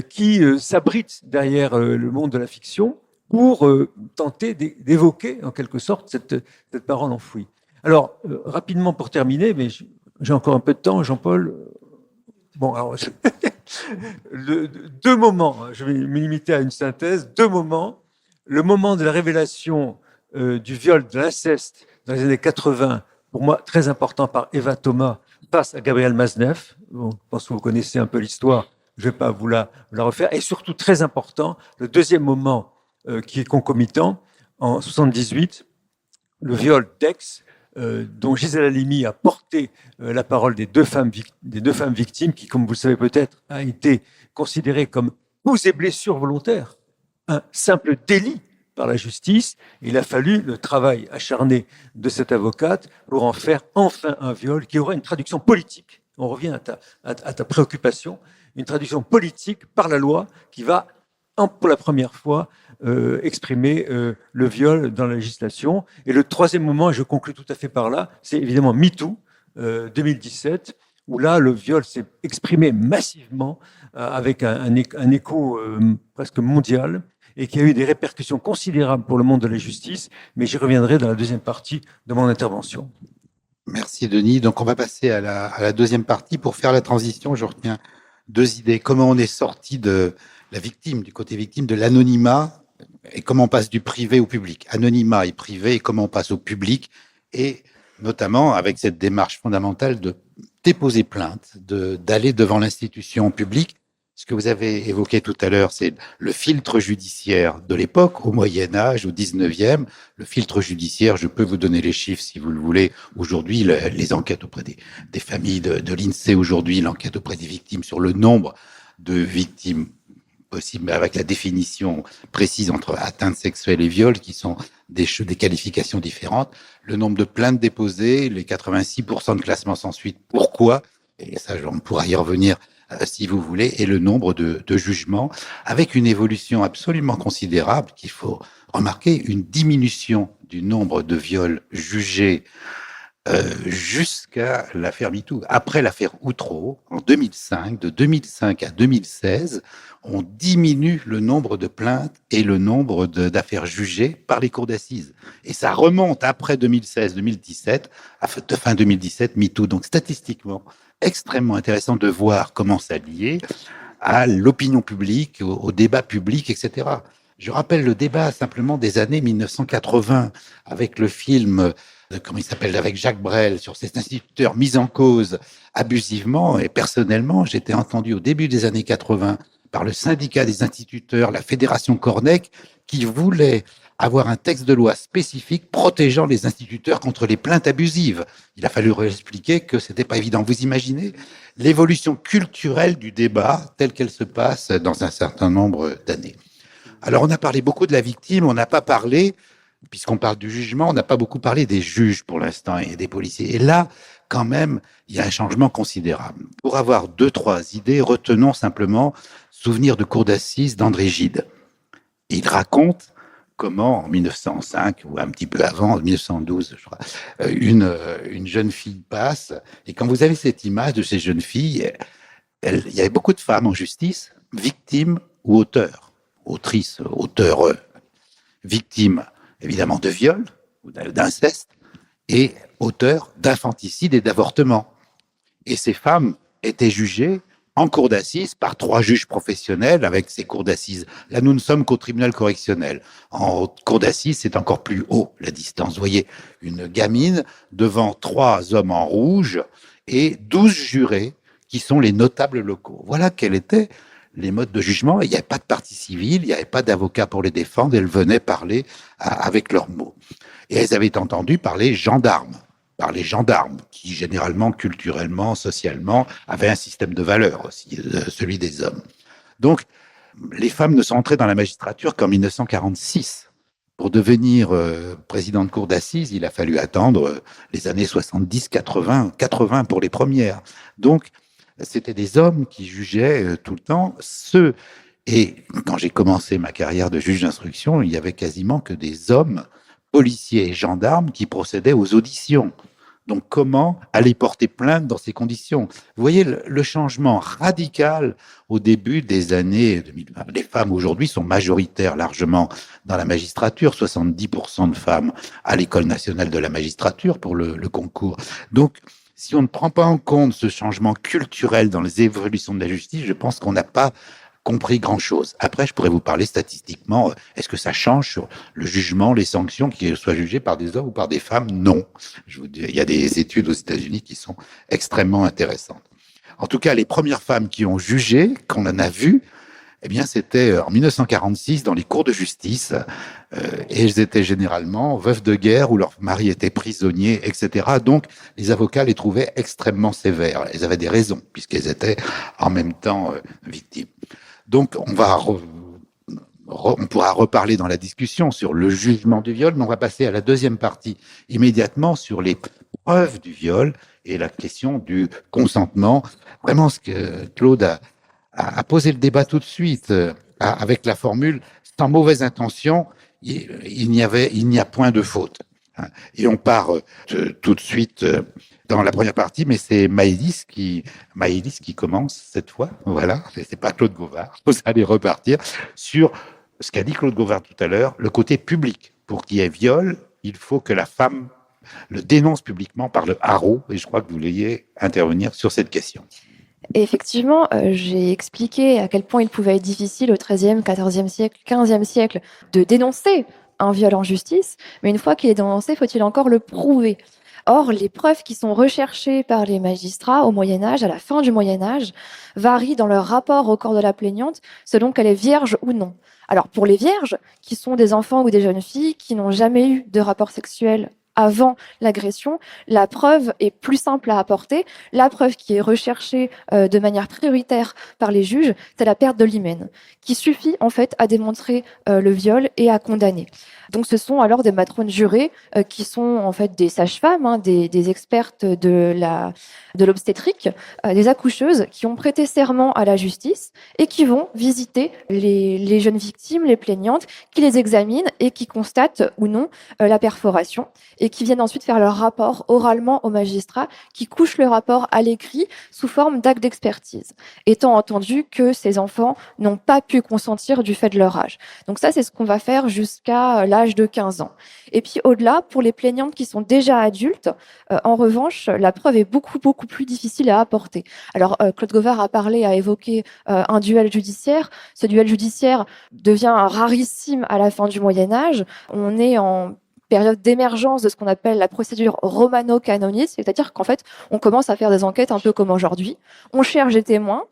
qui s'abrite derrière le monde de la fiction pour tenter d'évoquer en quelque sorte cette parole enfouie. Alors rapidement pour terminer, mais j'ai encore un peu de temps, Jean-Paul. Bon, alors, deux moments, je vais me limiter à une synthèse, deux moments. Le moment de la révélation du viol, de l'inceste dans les années 80, pour moi très important par Eva Thomas face à Gabriel Maznev. Bon, je pense que vous connaissez un peu l'histoire, je ne vais pas vous la refaire. Et surtout très important, le deuxième moment qui est concomitant, en 78, le viol d'Aix, dont Gisèle Halimi a porté la parole des deux femmes victimes, qui, comme vous le savez peut-être, a été considérée comme coups et blessures volontaires, un simple délit par la justice. Il a fallu le travail acharné de cette avocate pour en faire enfin un viol qui aura une traduction politique. On revient à ta préoccupation, une traduction politique par la loi qui va, pour la première fois, exprimer le viol dans la législation. Et le troisième moment, et je conclus tout à fait par là, c'est évidemment MeToo 2017, où là, le viol s'est exprimé massivement avec un écho presque mondial et qui a eu des répercussions considérables pour le monde de la justice, mais j'y reviendrai dans la deuxième partie de mon intervention. Merci Denis. Donc on va passer à la deuxième partie. Pour faire la transition, je retiens deux idées. Comment on est sorti de la victime, du côté victime, de l'anonymat, et comment on passe du privé au public. Anonymat et privé, et comment on passe au public, et notamment avec cette démarche fondamentale de déposer plainte, d'aller devant l'institution publique. Ce que vous avez évoqué tout à l'heure, c'est le filtre judiciaire de l'époque, au Moyen-Âge, au 19e. Le filtre judiciaire, je peux vous donner les chiffres si vous le voulez. Aujourd'hui, les enquêtes auprès des familles de l'INSEE, aujourd'hui, l'enquête auprès des victimes sur le nombre de victimes possibles, avec la définition précise entre atteinte sexuelle et viol, qui sont des qualifications différentes. Le nombre de plaintes déposées, les 86% de classements sans suite. Pourquoi? Et ça, on pourra y revenir si vous voulez, et le nombre de jugements, avec une évolution absolument considérable qu'il faut remarquer, une diminution du nombre de viols jugés jusqu'à l'affaire MeToo. Après l'affaire Outreau, en 2005, de 2005 à 2016, on diminue le nombre de plaintes et le nombre d'affaires jugées par les cours d'assises. Et ça remonte après 2016-2017, à fin 2017, MeToo. Donc statistiquement, extrêmement intéressant de voir comment ça lié à l'opinion publique, au débat public, etc. Je rappelle le débat simplement des années 1980 avec le film, comment il s'appelle, avec Jacques Brel sur ces instituteurs mis en cause abusivement. Et personnellement, j'étais entendu au début des années 80 par le syndicat des instituteurs, la Fédération Cornec, qui voulait avoir un texte de loi spécifique protégeant les instituteurs contre les plaintes abusives. Il a fallu expliquer que c'était pas évident. Vous imaginez l'évolution culturelle du débat telle qu'elle se passe dans un certain nombre d'années. Alors, on a parlé beaucoup de la victime, on n'a pas parlé, puisqu'on parle du jugement, on n'a pas beaucoup parlé des juges pour l'instant et des policiers. Et là, quand même, il y a un changement considérable. Pour avoir 2-3 idées, retenons simplement souvenir de cour d'assises d'André Gide. Il raconte comment, en 1905, ou un petit peu avant, en 1912, je crois, une jeune fille passe, et quand vous avez cette image de ces jeunes filles, il y avait beaucoup de femmes en justice, victimes ou auteurs, autrices, auteurs, victimes, évidemment, de viol, ou d'inceste, et auteurs d'infanticide et d'avortement. Et ces femmes étaient jugées en cour d'assises par 3 juges professionnels avec ces cours d'assises. Là, nous ne sommes qu'au tribunal correctionnel. En cour d'assises, c'est encore plus haut, la distance. Vous voyez, une gamine devant 3 hommes en rouge et 12 jurés qui sont les notables locaux. Voilà quels étaient les modes de jugement. Il n'y avait pas de partie civile, il n'y avait pas d'avocat pour les défendre. Elles venaient parler avec leurs mots. Et elles avaient entendu parler par les gendarmes, qui généralement, culturellement, socialement, avaient un système de valeurs aussi, celui des hommes. Donc, les femmes ne sont entrées dans la magistrature qu'en 1946. Pour devenir président de cour d'assises, il a fallu attendre les années 70, 80 pour les premières. Donc, c'était des hommes qui jugeaient tout le temps. Et quand j'ai commencé ma carrière de juge d'instruction, il y avait quasiment que des hommes, policiers et gendarmes, qui procédaient aux auditions. Donc, comment aller porter plainte dans ces conditions? Vous voyez le changement radical au début des années 2020. Les femmes aujourd'hui sont majoritaires largement dans la magistrature, 70% de femmes à l'École nationale de la magistrature pour le concours. Donc, si on ne prend pas en compte ce changement culturel dans les évolutions de la justice, je pense qu'on n'a pas compris grand-chose. Après, je pourrais vous parler statistiquement, est-ce que ça change sur le jugement, les sanctions, qu'ils soient jugés par des hommes ou par des femmes? Non. Je vous dis, il y a des études aux États-Unis qui sont extrêmement intéressantes. En tout cas, les premières femmes qui ont jugé, qu'on en a vues, eh bien, c'était en 1946 dans les cours de justice, et elles étaient généralement veuves de guerre ou leur mari était prisonnier, etc. Donc, les avocats les trouvaient extrêmement sévères. Elles avaient des raisons, puisqu'elles étaient en même temps victimes. Donc, on pourra reparler dans la discussion sur le jugement du viol, mais on va passer à la deuxième partie immédiatement sur les preuves du viol et la question du consentement. Vraiment, ce que Claude a posé le débat tout de suite avec la formule « sans mauvaise intention, il n'y a point de faute ». Et on part tout de suite dans la première partie, mais c'est Maëlys qui commence cette fois. Voilà, c'est pas Claude Gauvard. Vous allez repartir sur ce qu'a dit Claude Gauvard tout à l'heure, le côté public. Pour qu'il y ait viol, il faut que la femme le dénonce publiquement par le haro, et je crois que vous vouliez intervenir sur cette question. Et effectivement, j'ai expliqué à quel point il pouvait être difficile au XIIIe, XIVe siècle, XVe siècle de dénoncer un viol en justice, mais une fois qu'il est dénoncé, faut-il encore le prouver? Or, les preuves qui sont recherchées par les magistrats au Moyen-Âge, à la fin du Moyen-Âge, varient dans leur rapport au corps de la plaignante selon qu'elle est vierge ou non. Alors, pour les vierges, qui sont des enfants ou des jeunes filles qui n'ont jamais eu de rapport sexuel avant l'agression, la preuve est plus simple à apporter. La preuve qui est recherchée de manière prioritaire par les juges, c'est la perte de l'hymen, qui suffit en fait à démontrer le viol et à condamner. Donc ce sont alors des matrones jurées qui sont en fait des sages-femmes, des expertes de l'obstétrique, des accoucheuses qui ont prêté serment à la justice et qui vont visiter les jeunes victimes, les plaignantes, qui les examinent et qui constatent ou non la perforation et qui viennent ensuite faire leur rapport oralement au magistrat qui couche le rapport à l'écrit sous forme d'acte d'expertise, étant entendu que ces enfants n'ont pas pu consentir du fait de leur âge. Donc ça, c'est ce qu'on va faire jusqu'à l'âge de 15 ans. Et puis au-delà, pour les plaignantes qui sont déjà adultes, en revanche, la preuve est beaucoup plus difficile à apporter. Alors Claude Gauvard a évoqué un duel judiciaire. Ce duel judiciaire devient rarissime à la fin du Moyen-Âge. On est en période d'émergence de ce qu'on appelle la procédure romano-canonique, c'est-à-dire qu'en fait, on commence à faire des enquêtes un peu comme aujourd'hui. On cherche des témoins,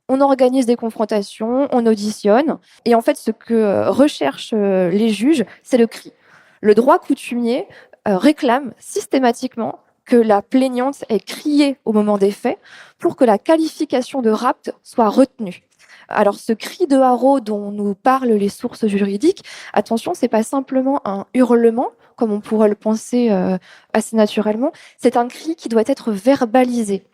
on organise des confrontations, on auditionne, et en fait, ce que recherchent les juges, c'est le cri. Le droit coutumier réclame systématiquement que la plaignante ait crié au moment des faits pour que la qualification de rapt soit retenue. Alors, ce cri de haro dont nous parlent les sources juridiques, attention, c'est pas simplement un hurlement, comme on pourrait le penser assez naturellement, c'est un cri qui doit être verbalisé.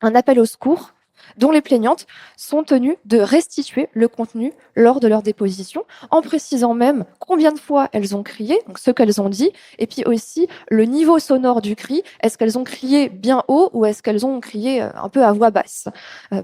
Un appel au secours dont les plaignantes sont tenues de restituer le contenu lors de leur déposition, en précisant même combien de fois elles ont crié, donc ce qu'elles ont dit, et puis aussi le niveau sonore du cri. Est-ce qu'elles ont crié bien haut ou est-ce qu'elles ont crié un peu à voix basse?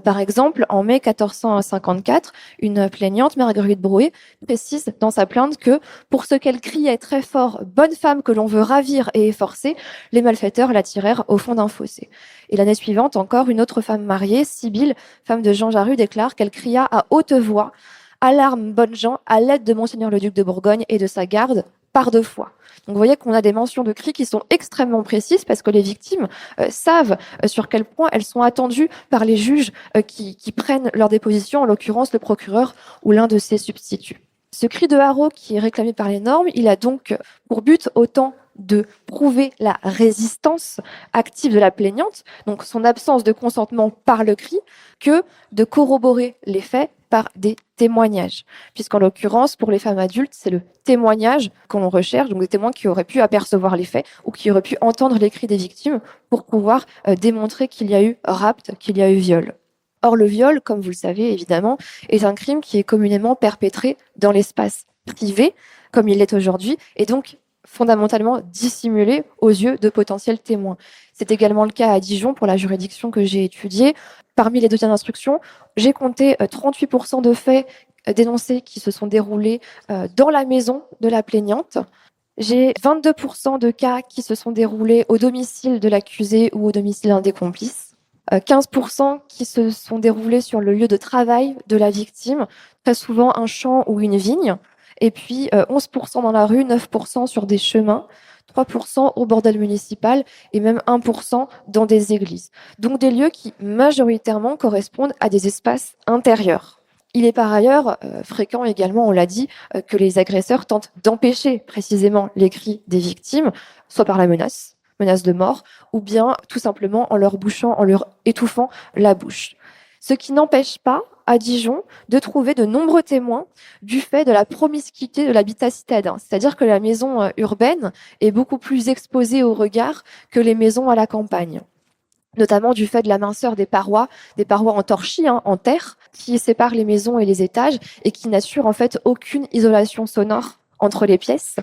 Par exemple, en mai 1454, une plaignante, Marguerite Brouet, précise dans sa plainte que pour ce qu'elle criait très fort, bonne femme que l'on veut ravir et efforcer, les malfaiteurs la tirèrent au fond d'un fossé. Et l'année suivante, encore une autre femme mariée, Sibylle, femme de Jean Jaru, déclare qu'elle cria à haute voix « Alarme, bonnes gens, à l'aide de Monseigneur le duc de Bourgogne et de sa garde, par 2 fois ». Donc vous voyez qu'on a des mentions de cris qui sont extrêmement précises parce que les victimes savent sur quel point elles sont attendues par les juges qui prennent leur déposition, en l'occurrence le procureur ou l'un de ses substituts. Ce cri de haro qui est réclamé par les normes, il a donc pour but autant de prouver la résistance active de la plaignante, donc son absence de consentement par le cri, que de corroborer les faits par des témoignages. Puisqu'en l'occurrence, pour les femmes adultes, c'est le témoignage qu'on recherche, donc des témoins qui auraient pu apercevoir les faits ou qui auraient pu entendre les cris des victimes pour pouvoir démontrer qu'il y a eu rapt, qu'il y a eu viol. Or, le viol, comme vous le savez évidemment, est un crime qui est communément perpétré dans l'espace privé, comme il l'est aujourd'hui, et donc fondamentalement dissimulé aux yeux de potentiels témoins. C'est également le cas à Dijon pour la juridiction que j'ai étudiée. Parmi les dossiers d'instruction, j'ai compté 38% de faits dénoncés qui se sont déroulés dans la maison de la plaignante. J'ai 22% de cas qui se sont déroulés au domicile de l'accusé ou au domicile d'un des complices. 15% qui se sont déroulés sur le lieu de travail de la victime, très souvent un champ ou une vigne, et puis 11% dans la rue, 9% sur des chemins, 3% au bordel municipal et même 1% dans des églises. Donc des lieux qui majoritairement correspondent à des espaces intérieurs. Il est par ailleurs fréquent également, on l'a dit, que les agresseurs tentent d'empêcher précisément les cris des victimes, soit par la menace de mort, ou bien tout simplement en leur bouchant, en leur étouffant la bouche. Ce qui n'empêche pas, à Dijon, de trouver de nombreux témoins du fait de la promiscuité de l'habitat citadin. C'est-à-dire que la maison urbaine est beaucoup plus exposée au regard que les maisons à la campagne, notamment du fait de la minceur des parois en torchis, en terre, qui séparent les maisons et les étages et qui n'assurent en fait aucune isolation sonore entre les pièces.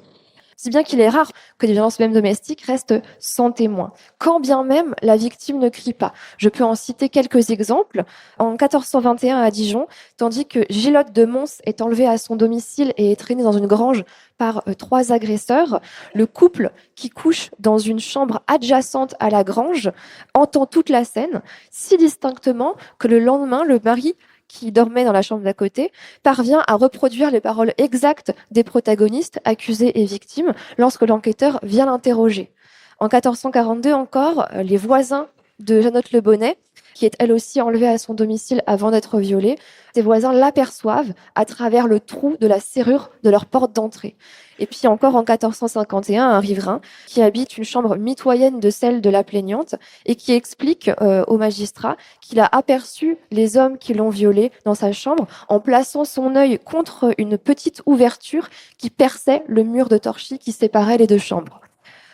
Si bien qu'il est rare que des violences même domestiques restent sans témoin, quand bien même la victime ne crie pas. Je peux en citer quelques exemples. En 1421 à Dijon, tandis que Gilotte de Mons est enlevée à son domicile et est traînée dans une grange par 3 agresseurs, le couple qui couche dans une chambre adjacente à la grange entend toute la scène si distinctement que le lendemain, le mari qui dormait dans la chambre d'à côté, parvient à reproduire les paroles exactes des protagonistes, accusés et victimes, lorsque l'enquêteur vient l'interroger. En 1442 encore, les voisins de Jeannotte Le Bonnet, qui est elle aussi enlevée à son domicile avant d'être violée, ses voisins l'aperçoivent à travers le trou de la serrure de leur porte d'entrée. Et puis encore en 1451, un riverain qui habite une chambre mitoyenne de celle de la plaignante et qui explique au magistrat qu'il a aperçu les hommes qui l'ont violée dans sa chambre en plaçant son œil contre une petite ouverture qui perçait le mur de torchis qui séparait les 2 chambres.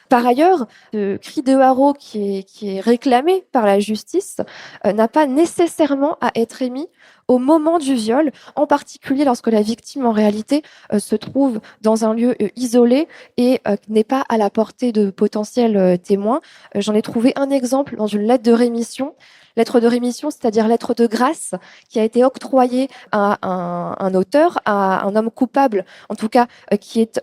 Par ailleurs, le cri de haro qui est réclamé par la justice n'a pas nécessairement à être émis au moment du viol, en particulier lorsque la victime en réalité se trouve dans un lieu isolé et n'est pas à la portée de potentiels témoins. J'en ai trouvé un exemple dans une lettre de rémission. Lettre de rémission, c'est-à-dire lettre de grâce qui a été octroyée à un auteur, à un homme coupable, en tout cas qui est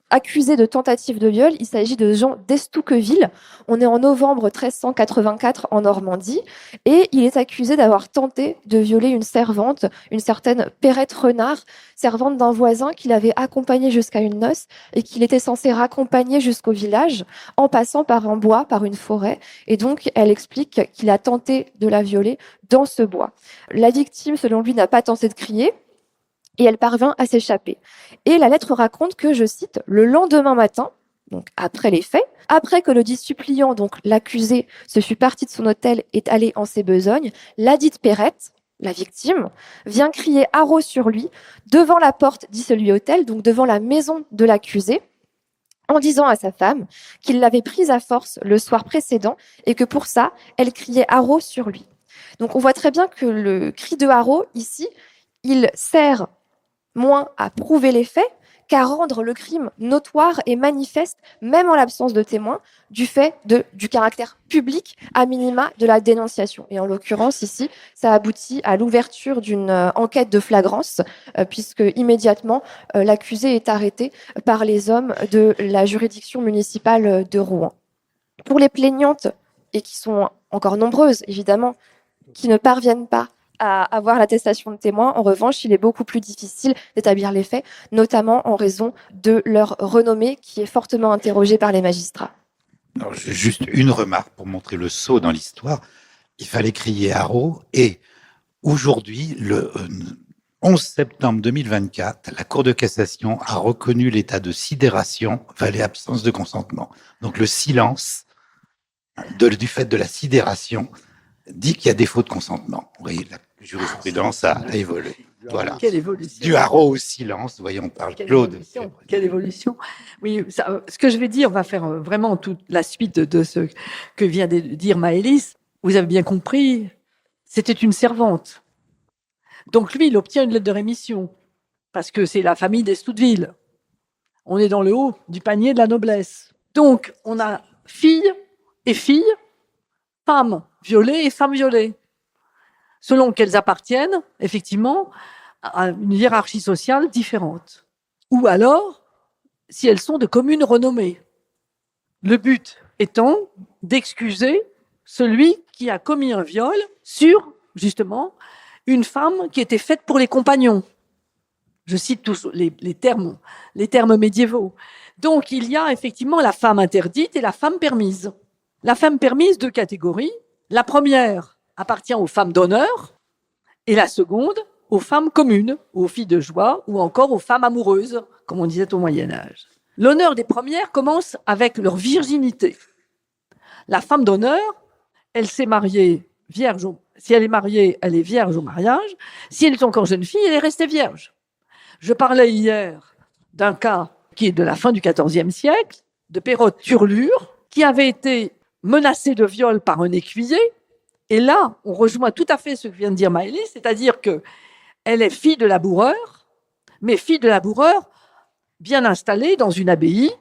accusé de tentative de viol. Il s'agit de Jean d'Estouqueville. On est en novembre 1384 en Normandie et il est accusé d'avoir tenté de violer une servante, une certaine Perrette Renard, servante d'un voisin qu'il avait accompagnée jusqu'à une noce et qu'il était censé raccompagner jusqu'au village en passant par un bois, par une forêt. Et donc, elle explique qu'il a tenté de la violer dans ce bois. La victime, selon lui, n'a pas tenté de crier. Et elle parvint à s'échapper. Et la lettre raconte que, je cite, le lendemain matin, donc après les faits, après que le dit suppliant, donc l'accusé, se fut parti de son hôtel et est allé en ses besognes, la dite Perrette, la victime, vient crier haro sur lui devant la porte dit celui hôtel, donc devant la maison de l'accusé, en disant à sa femme qu'il l'avait prise à force le soir précédent et que pour ça, elle criait haro sur lui. Donc on voit très bien que le cri de haro, ici, il sert moins à prouver les faits qu'à rendre le crime notoire et manifeste, même en l'absence de témoins, du fait du caractère public, à minima, de la dénonciation. Et en l'occurrence, ici, ça aboutit à l'ouverture d'une enquête de flagrance, puisque immédiatement, l'accusé est arrêté par les hommes de la juridiction municipale de Rouen. Pour les plaignantes, et qui sont encore nombreuses, évidemment, qui ne parviennent pas à avoir l'attestation de témoin, en revanche, il est beaucoup plus difficile d'établir les faits, notamment en raison de leur renommée qui est fortement interrogée par les magistrats. Alors, j'ai juste une remarque pour montrer le saut dans l'histoire. Il fallait crier haro et aujourd'hui, le 11 septembre 2024, la Cour de cassation a reconnu l'état de sidération valait absence de consentement. Donc le silence du fait de la sidération dit qu'il y a défaut de consentement. Vous voyez, la jurisprudence a évolué. Voilà. Quelle évolution. Du haro au silence, voyons, on parle Claude. Quelle évolution. Oui, ce que je vais dire, on va faire vraiment toute la suite de ce que vient de dire Maëlys. Vous avez bien compris, c'était une servante. Donc lui, il obtient une lettre de rémission, parce que c'est la famille d'Estouteville. On est dans le haut du panier de la noblesse. Donc, on a fille et fille, femmes violées et femmes violées, selon qu'elles appartiennent, effectivement, à une hiérarchie sociale différente. Ou alors, si elles sont de communes renommées. Le but étant d'excuser celui qui a commis un viol sur, justement, une femme qui était faite pour les compagnons. Je cite tous les termes médiévaux. Donc, il y a effectivement la femme interdite et la femme permise. La femme permise, deux catégories. La première appartient aux femmes d'honneur et la seconde aux femmes communes, aux filles de joie ou encore aux femmes amoureuses, comme on disait au Moyen-Âge. L'honneur des premières commence avec leur virginité. La femme d'honneur, elle s'est mariée vierge. Si elle est mariée, elle est vierge au mariage. Si elle est encore jeune fille, elle est restée vierge. Je parlais hier d'un cas qui est de la fin du XIVe siècle, de Pérotte Turlure, qui avait été menacée de viol par un écuyer. Et là, on rejoint tout à fait ce que vient de dire Maëlys, c'est-à-dire qu'elle est fille de laboureur, mais fille de laboureur bien installée dans une abbaye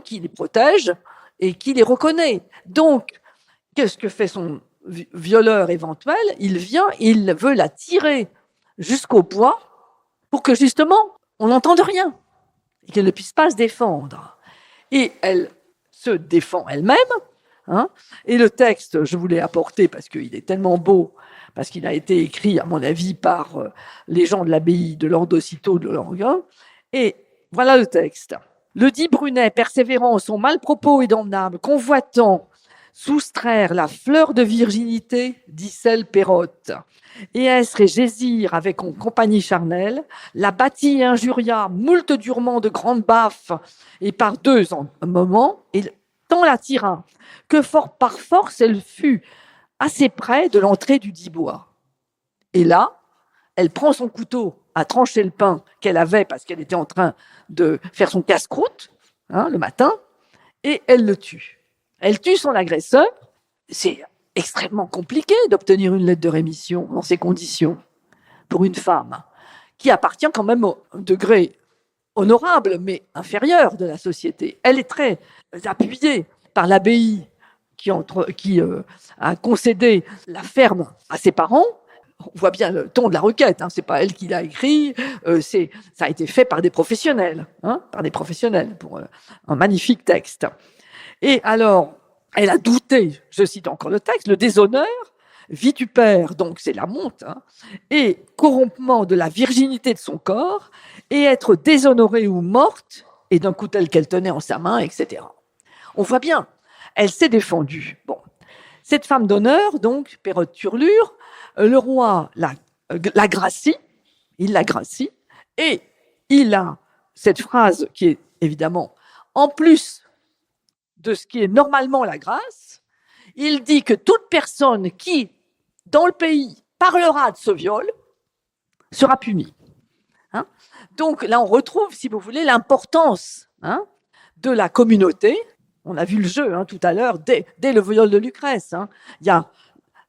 qui les protège et qui les reconnaît. Donc, qu'est-ce que fait son violeur éventuel? Il vient, il veut la tirer jusqu'au bois pour que justement on n'entende rien et qu'elle ne puisse pas se défendre. Et elle se défend elle-même. Et le texte, je vous l'ai apporté parce qu'il est tellement beau, parce qu'il a été écrit, à mon avis, par les gens de l'abbaye de l'Ordocito de Lorguin. Et voilà le texte. Le dit Brunet, persévérant en son mal propos et damnable, convoitant soustraire la fleur de virginité, dit celle Pérotte. Et est-ce Régésir avec en compagnie charnelle, la bâtit et injuria moult durement de grandes baffes, et par deux en un moment, et tant la tira, que par force elle fut assez près de l'entrée du dit bois. Et là, elle prend son couteau à trancher le pain qu'elle avait parce qu'elle était en train de faire son casse-croûte le matin, et elle le tue. Elle tue son agresseur. C'est extrêmement compliqué d'obtenir une lettre de rémission dans ces conditions pour une femme qui appartient quand même au degré honorable mais inférieur de la société. Elle est très appuyée par l'abbaye qui a concédé la ferme à ses parents. On voit bien le ton de la requête, c'est pas elle qui l'a écrit, ça a été fait par des professionnels, pour un magnifique texte. Et alors, elle a douté, je cite encore le texte, le déshonneur, vitupère, donc c'est la honte, et corrompement de la virginité de son corps, et être déshonorée ou morte, et d'un couteau qu'elle tenait en sa main, etc. On voit bien, elle s'est défendue. Bon, cette femme d'honneur, donc, Pérotte Turlure, le roi la gracie, il la gracie, et il a cette phrase qui est évidemment, en plus de ce qui est normalement la grâce, il dit que toute personne qui, dans le pays, parlera de ce viol sera punie. Donc là, on retrouve, si vous voulez, l'importance de la communauté. On a vu le jeu tout à l'heure, dès le viol de Lucrèce. Il y a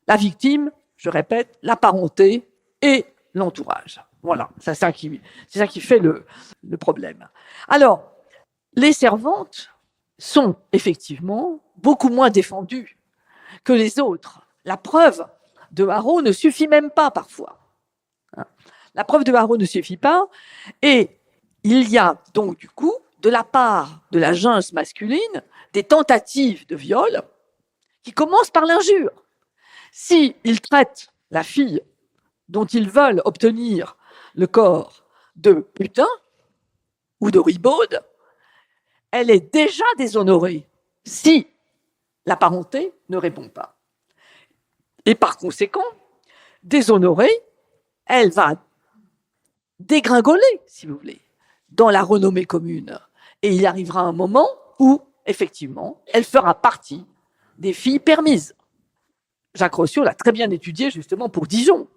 la victime, je répète, la parenté et l'entourage. Voilà, c'est ça qui fait le problème. Alors, les servantes sont effectivement beaucoup moins défendues que les autres. La preuve de Haro ne suffit même pas parfois. La preuve de Haro ne suffit pas, et il y a donc du coup, de la part de la gens masculine, des tentatives de viol qui commencent par l'injure. S'ils traitent la fille dont ils veulent obtenir le corps de putain ou de ribaude, elle est déjà déshonorée si la parenté ne répond pas. Et par conséquent, déshonorée, elle va dégringoler, si vous voulez, dans la renommée commune. Et il arrivera un moment où, effectivement, elle fera partie des filles permises. Jacques Rossiot l'a très bien étudié justement pour Dijon.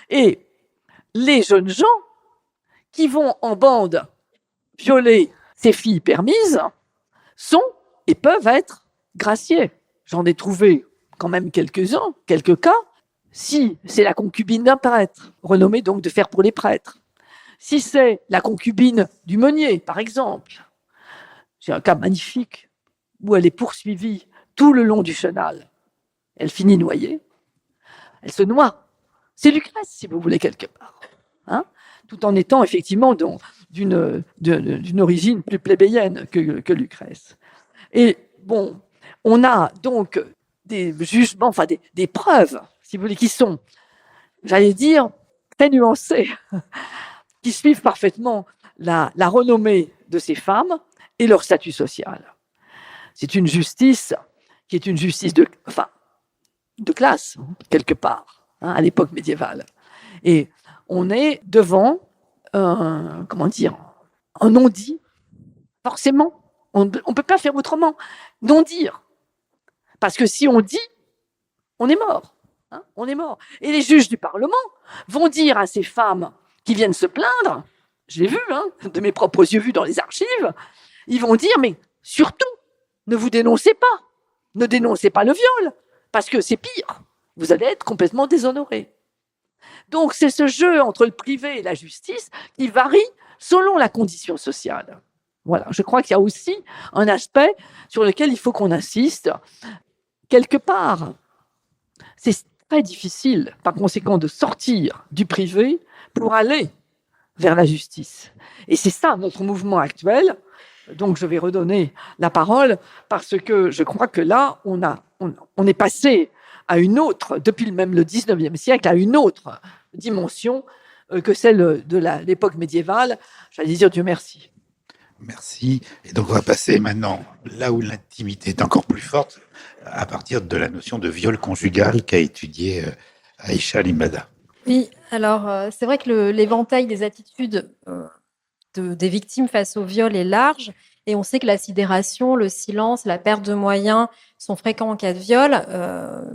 Et les jeunes gens qui vont en bande violer ces filles permises sont et peuvent être graciés. J'en ai trouvé quand même quelques-uns, quelques cas. Si c'est la concubine d'un prêtre, renommée donc de faire pour les prêtres, si c'est la concubine du meunier, par exemple, j'ai un cas magnifique où elle est poursuivie tout le long du chenal. Elle finit noyée. Elle se noie. C'est Lucrèce, si vous voulez, quelque part. Tout en étant effectivement d'une origine plus plébéienne que Lucrèce. Et bon, on a donc des jugements, enfin des preuves, si vous voulez, qui sont, j'allais dire, très nuancées, qui suivent parfaitement la renommée de ces femmes et leur statut social. C'est une justice qui est une justice de classe, quelque part, à l'époque médiévale. Et on est devant un non-dit. Forcément, on ne peut pas faire autrement. Non-dire. Parce que si on dit, on est mort. On est mort. Et les juges du Parlement vont dire à ces femmes qui viennent se plaindre, je l'ai vu, de mes propres yeux vus dans les archives, ils vont dire, mais surtout, ne vous dénoncez pas. Ne dénoncez pas le viol, parce que c'est pire. Vous allez être complètement déshonorés. Donc, c'est ce jeu entre le privé et la justice qui varie selon la condition sociale. Voilà, je crois qu'il y a aussi un aspect sur lequel il faut qu'on insiste. Quelque part, c'est très difficile, par conséquent, de sortir du privé pour aller vers la justice. Et c'est ça notre mouvement actuel. Donc, je vais redonner la parole parce que je crois que là, on est passé à une autre, depuis même le 19e siècle, à une autre dimension que celle de l'époque médiévale. J'allais dire Dieu merci. Merci. Et donc, on va passer maintenant là où l'intimité est encore plus forte, à partir de la notion de viol conjugal qu'a étudié Aïcha Limada. Oui, alors c'est vrai que l'éventail des attitudes des victimes face au viol est large. Et on sait que la sidération, le silence, la perte de moyens sont fréquents en cas de viol,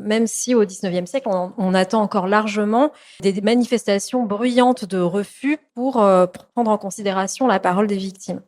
même si au XIXe siècle, on attend encore largement des manifestations bruyantes de refus pour prendre en considération la parole des victimes.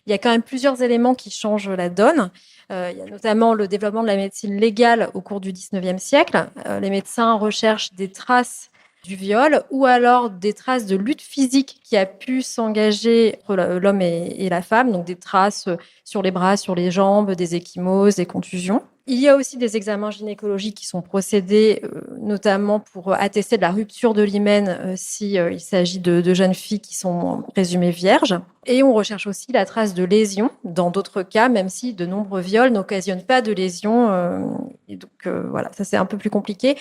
Il y a quand même plusieurs éléments qui changent la donne. Il y a notamment le développement de la médecine légale au cours du XIXe siècle. Les médecins recherchent des traces du viol ou alors des traces de lutte physique qui a pu s'engager entre l'homme et la femme, donc des traces sur les bras, sur les jambes, des ecchymoses, des contusions. Il y a aussi des examens gynécologiques qui sont procédés, notamment pour attester de la rupture de l'hymen s'il s'agit de jeunes filles qui sont présumées vierges. Et on recherche aussi la trace de lésions dans d'autres cas, même si de nombreux viols n'occasionnent pas de lésions. Et donc voilà, ça c'est un peu plus compliqué.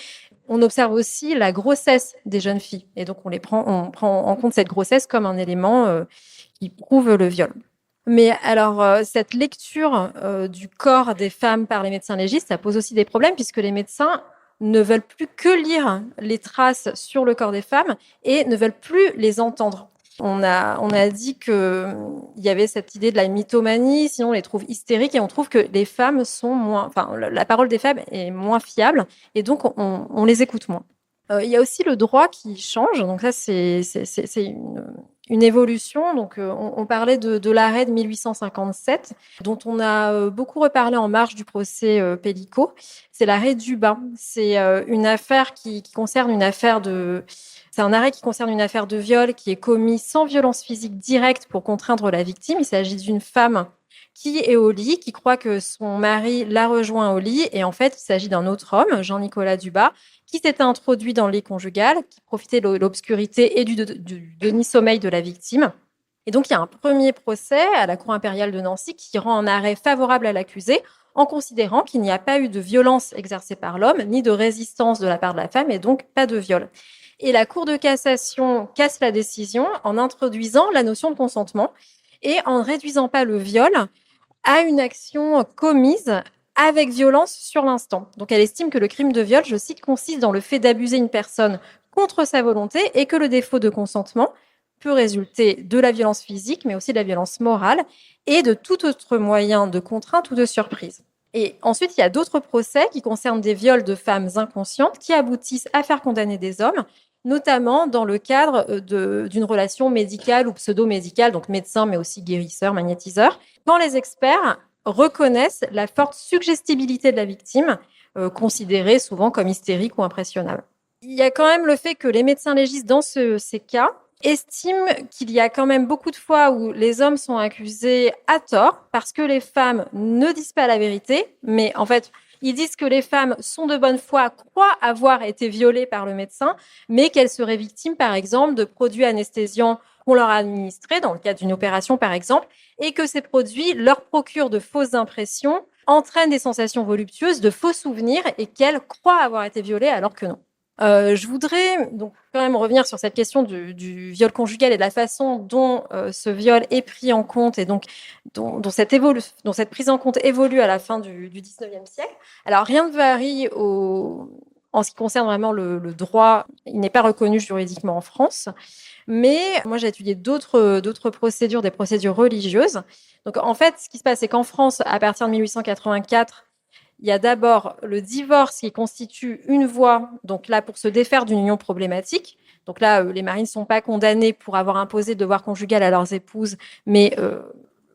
On observe aussi la grossesse des jeunes filles. Et donc, on prend en compte cette grossesse comme un élément qui prouve le viol. Mais alors, cette lecture du corps des femmes par les médecins légistes, ça pose aussi des problèmes puisque les médecins ne veulent plus que lire les traces sur le corps des femmes et ne veulent plus les entendre. On a dit qu'il y avait cette idée de la mythomanie, sinon on les trouve hystériques et on trouve que les femmes sont la parole des femmes est moins fiable et donc on les écoute moins. Il y a aussi le droit qui change, donc ça c'est une évolution. Donc on parlait de l'arrêt de 1857, dont on a beaucoup reparlé en marge du procès Pellicot. C'est l'arrêt Dubin. C'est une affaire qui concerne une affaire de... C'est un arrêt qui concerne une affaire de viol qui est commis sans violence physique directe pour contraindre la victime. Il s'agit d'une femme qui est au lit, qui croit que son mari l'a rejoint au lit. Et en fait, il s'agit d'un autre homme, Jean-Nicolas Dubas, qui s'était introduit dans le lit conjugal, qui profitait de l'obscurité et du demi-sommeil de la victime. Et donc, il y a un premier procès à la Cour impériale de Nancy qui rend un arrêt favorable à l'accusé en considérant qu'il n'y a pas eu de violence exercée par l'homme, ni de résistance de la part de la femme, et donc pas de viol. Et la Cour de cassation casse la décision en introduisant la notion de consentement et en ne réduisant pas le viol à une action commise avec violence sur l'instant. Donc elle estime que le crime de viol, je cite, consiste dans le fait d'abuser une personne contre sa volonté et que le défaut de consentement peut résulter de la violence physique, mais aussi de la violence morale et de tout autre moyen de contrainte ou de surprise. Et ensuite, il y a d'autres procès qui concernent des viols de femmes inconscientes qui aboutissent à faire condamner des hommes, notamment dans le cadre d'une relation médicale ou pseudo-médicale, donc médecin, mais aussi guérisseur, magnétiseur, quand les experts reconnaissent la forte suggestibilité de la victime, considérée souvent comme hystérique ou impressionnable. Il y a quand même le fait que les médecins légistes, dans ces cas, estiment qu'il y a quand même beaucoup de fois où les hommes sont accusés à tort parce que les femmes ne disent pas la vérité, mais en fait, ils disent que les femmes sont de bonne foi, croient avoir été violées par le médecin, mais qu'elles seraient victimes, par exemple, de produits anesthésiants qu'on leur a administrés, dans le cadre d'une opération, par exemple, et que ces produits leur procurent de fausses impressions entraîne des sensations voluptueuses, de faux souvenirs et qu'elle croit avoir été violée alors que non. Je voudrais donc quand même revenir sur cette question du viol conjugal et de la façon dont ce viol est pris en compte et donc dont cette prise en compte évolue à la fin du 19e siècle. Alors rien ne varie en ce qui concerne vraiment le droit. Il n'est pas reconnu juridiquement en France. Mais moi, j'ai étudié d'autres procédures, des procédures religieuses. Donc en fait, ce qui se passe, c'est qu'en France, à partir de 1884, il y a d'abord le divorce qui constitue une voie, donc là, pour se défaire d'une union problématique. Donc là, les maris ne sont pas condamnés pour avoir imposé le devoir conjugal à leurs épouses, mais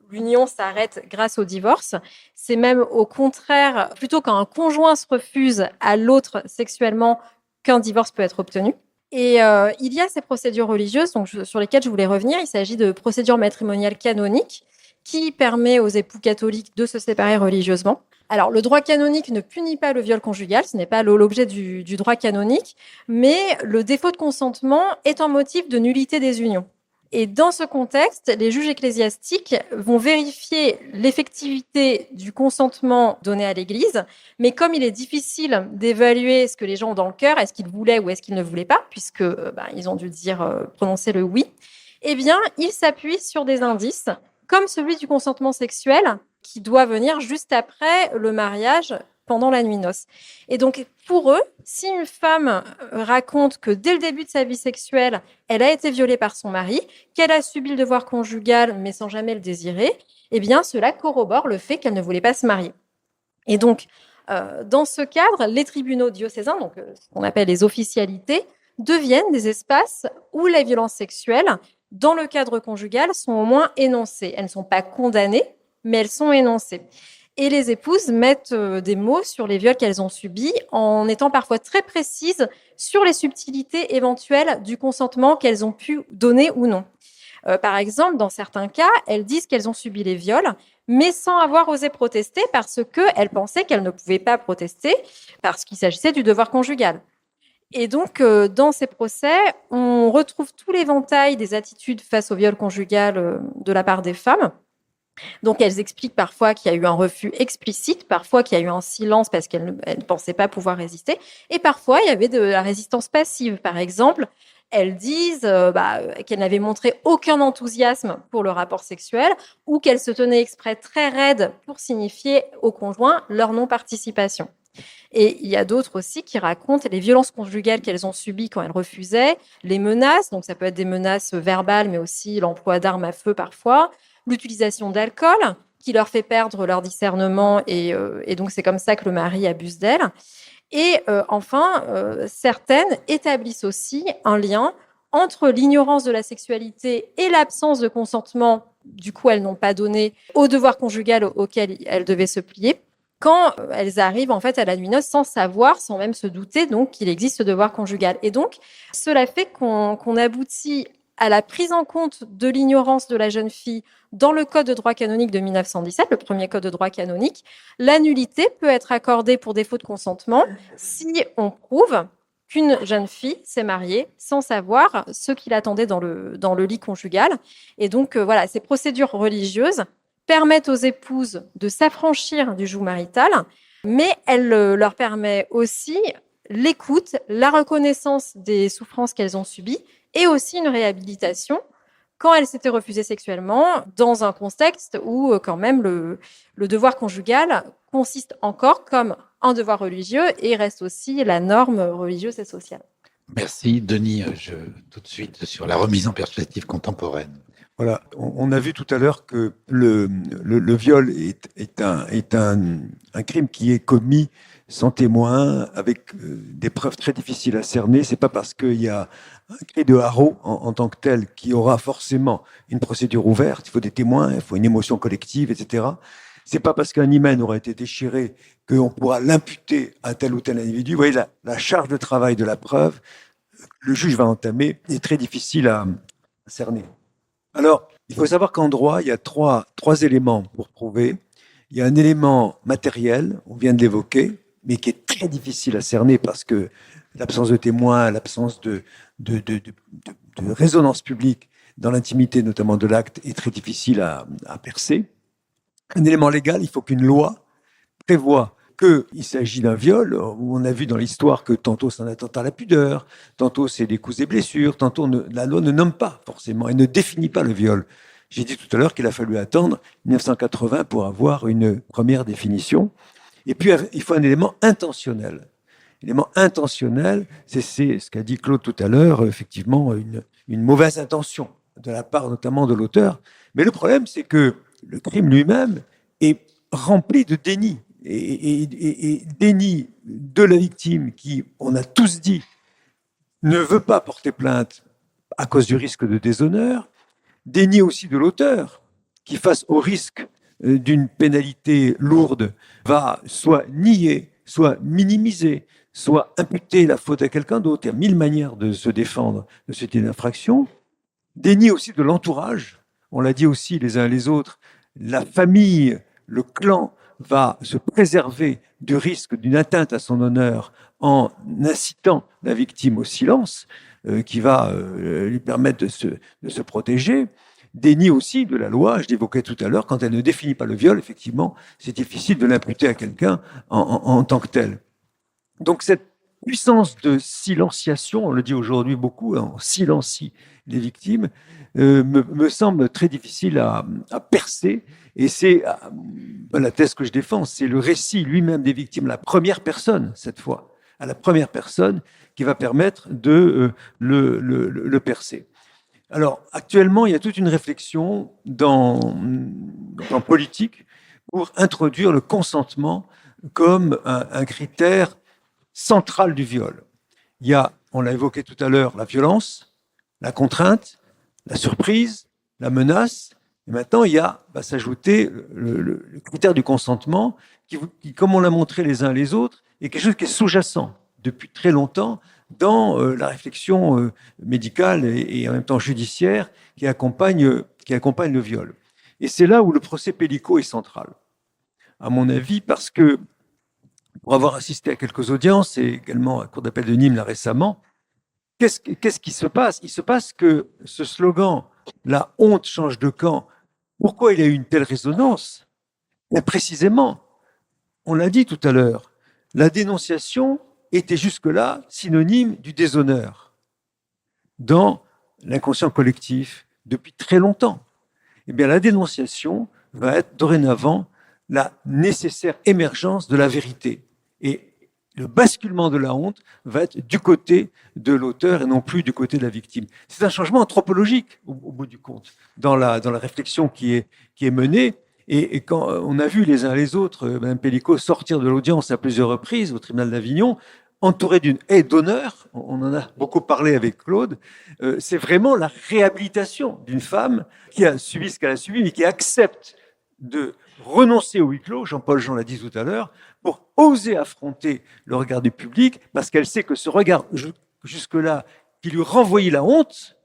l'union s'arrête grâce au divorce. C'est même au contraire, plutôt quand un conjoint se refuse à l'autre sexuellement, qu'un divorce peut être obtenu. Et il y a ces procédures religieuses sur lesquelles je voulais revenir. Il s'agit de procédures matrimoniales canoniques qui permet aux époux catholiques de se séparer religieusement. Alors, le droit canonique ne punit pas le viol conjugal, ce n'est pas l'objet du droit canonique, mais le défaut de consentement est un motif de nullité des unions. Et dans ce contexte, les juges ecclésiastiques vont vérifier l'effectivité du consentement donné à l'Église, mais comme il est difficile d'évaluer ce que les gens ont dans le cœur, est-ce qu'ils voulaient ou est-ce qu'ils ne voulaient pas, puisque ils ont dû prononcer le oui, eh bien, ils s'appuient sur des indices, comme celui du consentement sexuel, qui doit venir juste après le mariage, pendant la nuit noces. Et donc, pour eux, si une femme raconte que dès le début de sa vie sexuelle, elle a été violée par son mari, qu'elle a subi le devoir conjugal, mais sans jamais le désirer, eh bien, cela corrobore le fait qu'elle ne voulait pas se marier. Et donc, dans ce cadre, les tribunaux diocésains, donc ce qu'on appelle les officialités, deviennent des espaces où les violences sexuelles, dans le cadre conjugal, sont au moins énoncées. Elles ne sont pas condamnées, mais elles sont énoncées. Et les épouses mettent des mots sur les viols qu'elles ont subis en étant parfois très précises sur les subtilités éventuelles du consentement qu'elles ont pu donner ou non. Par exemple, dans certains cas, elles disent qu'elles ont subi les viols, mais sans avoir osé protester parce qu'elles pensaient qu'elles ne pouvaient pas protester parce qu'il s'agissait du devoir conjugal. Et donc, dans ces procès, on retrouve tout l'éventail des attitudes face au viol conjugal de la part des femmes. Donc, elles expliquent parfois qu'il y a eu un refus explicite, parfois qu'il y a eu un silence parce qu'elles ne pensaient pas pouvoir résister, et parfois, il y avait de la résistance passive. Par exemple, elles disent qu'elles n'avaient montré aucun enthousiasme pour le rapport sexuel ou qu'elles se tenaient exprès très raides pour signifier au conjoint leur non-participation. Et il y a d'autres aussi qui racontent les violences conjugales qu'elles ont subies quand elles refusaient, les menaces, donc ça peut être des menaces verbales, mais aussi l'emploi d'armes à feu parfois, l'utilisation d'alcool qui leur fait perdre leur discernement et donc c'est comme ça que le mari abuse d'elles. Et enfin, certaines établissent aussi un lien entre l'ignorance de la sexualité et l'absence de consentement, du coup elles n'ont pas donné au devoir conjugal auquel elles devaient se plier, quand elles arrivent en fait à la nuit noces sans savoir, sans même se douter donc qu'il existe ce devoir conjugal. Et donc, cela fait qu'on aboutit à la prise en compte de l'ignorance de la jeune fille dans le Code de droit canonique de 1917, le premier Code de droit canonique. La nullité peut être accordée pour défaut de consentement si on prouve qu'une jeune fille s'est mariée sans savoir ce qui l'attendait dans le lit conjugal. Et donc, voilà, ces procédures religieuses permettent aux épouses de s'affranchir du joug marital, mais elles leur permettent aussi l'écoute, la reconnaissance des souffrances qu'elles ont subies et aussi une réhabilitation quand elles s'étaient refusées sexuellement dans un contexte où quand même le devoir conjugal consiste encore comme un devoir religieux et reste aussi la norme religieuse et sociale. Merci Denis, tout de suite sur la remise en perspective contemporaine. Voilà, on a vu tout à l'heure que le viol est un crime qui est commis sans témoin, avec des preuves très difficiles à cerner. C'est pas parce qu'il y a un cri de haro en tant que tel qui aura forcément une procédure ouverte. Il faut des témoins, il faut une émotion collective, etc. C'est pas parce qu'un hymen aura été déchiré qu'on pourra l'imputer à tel ou tel individu. Vous voyez, la charge de travail de la preuve, le juge va entamer, est très difficile à cerner. Alors, il faut savoir qu'en droit, il y a trois éléments pour prouver. Il y a un élément matériel, on vient de l'évoquer, mais qui est très difficile à cerner parce que l'absence de témoins, l'absence de résonance publique dans l'intimité, notamment de l'acte, est très difficile à percer. Un élément légal, il faut qu'une loi prévoit qu'il s'agit d'un viol, où on a vu dans l'histoire que tantôt c'est un attentat à la pudeur, tantôt c'est des coups et blessures, tantôt la loi ne nomme pas forcément et ne définit pas le viol. J'ai dit tout à l'heure qu'il a fallu attendre 1980 pour avoir une première définition. Et puis, il faut un élément intentionnel. L'élément intentionnel, c'est ce qu'a dit Claude tout à l'heure, effectivement, une mauvaise intention de la part notamment de l'auteur. Mais le problème, c'est que le crime lui-même est rempli de déni. Et déni de la victime qui, on a tous dit, ne veut pas porter plainte à cause du risque de déshonneur. Déni aussi de l'auteur qui, face au risque d'une pénalité lourde, va soit nier, soit minimiser, soit imputer la faute à quelqu'un d'autre. Il y a 1000 manières de se défendre de ce type d'infraction. Déni aussi de l'entourage. On l'a dit aussi les uns et les autres. La famille, le clan va se préserver du risque d'une atteinte à son honneur en incitant la victime au silence, qui va lui permettre de se protéger. Déni aussi de la loi, je l'évoquais tout à l'heure, quand elle ne définit pas le viol, effectivement, c'est difficile de l'imputer à quelqu'un en tant que tel. Donc cette puissance de silenciation, on le dit aujourd'hui beaucoup, on silencie les victimes, me semble très difficile à percer. Et c'est la thèse que je défends, c'est le récit lui-même des victimes, la première personne, cette fois, à la première personne, qui va permettre de le percer. Alors, actuellement, il y a toute une réflexion dans politique pour introduire le consentement comme un critère central du viol. Il y a, on l'a évoqué tout à l'heure, la violence, la contrainte, la surprise, la menace. Et maintenant, il y a, va s'ajouter le critère du consentement qui, comme on l'a montré les uns et les autres, est quelque chose qui est sous-jacent depuis très longtemps dans la réflexion médicale et en même temps judiciaire qui accompagne le viol. Et c'est là où le procès Pellico est central, à mon avis, parce que pour avoir assisté à quelques audiences et également à la Cour d'appel de Nîmes là récemment, qu'est-ce qui se passe? Il se passe que ce slogan « La honte change de camp », pourquoi il a eu une telle résonance? Mais précisément, on l'a dit tout à l'heure, la dénonciation était jusque-là synonyme du déshonneur dans l'inconscient collectif depuis très longtemps. Eh bien, la dénonciation va être dorénavant la nécessaire émergence de la vérité. Et le basculement de la honte va être du côté de l'auteur et non plus du côté de la victime. C'est un changement anthropologique, au bout du compte, dans la réflexion qui est menée. Et quand on a vu les uns les autres, Mme Pellico sortir de l'audience à plusieurs reprises au tribunal d'Avignon, entourée d'une haie d'honneur, on en a beaucoup parlé avec Claude, c'est vraiment la réhabilitation d'une femme qui a subi ce qu'elle a subi, mais qui accepte de renoncer au huis clos, Jean-Paul Jean l'a dit tout à l'heure, pour oser affronter le regard du public, parce qu'elle sait que ce regard jusque-là, qui lui renvoyait la honte,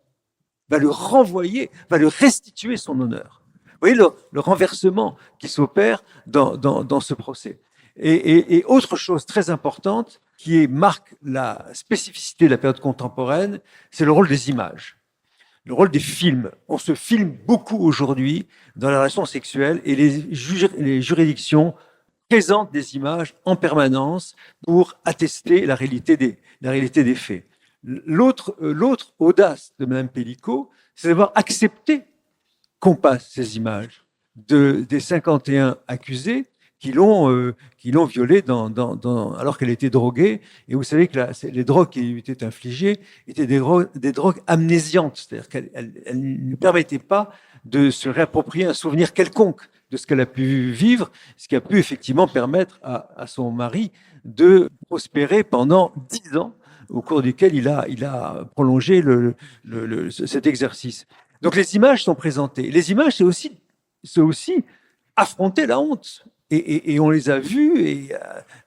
va lui restituer son honneur. Vous voyez le renversement qui s'opère dans ce procès. Et autre chose très importante qui marque la spécificité de la période contemporaine, c'est le rôle des images, le rôle des films. On se filme beaucoup aujourd'hui dans la relation sexuelle et les juridictions présentent des images en permanence pour attester la réalité des faits. L'autre audace de Mme Pellico, c'est d'avoir accepté qu'on passe ces images des 51 accusés qui l'ont violée alors qu'elle était droguée. Et vous savez que les drogues qui lui étaient infligées étaient des drogues amnésiantes, c'est-à-dire qu'elles ne permettaient pas de se réapproprier un souvenir quelconque de ce qu'elle a pu vivre, ce qui a pu effectivement permettre à son mari de prospérer pendant 10 ans, au cours duquel il a prolongé cet exercice. Donc les images sont présentées. Les images, c'est aussi affronter la honte. Et on les a vues, et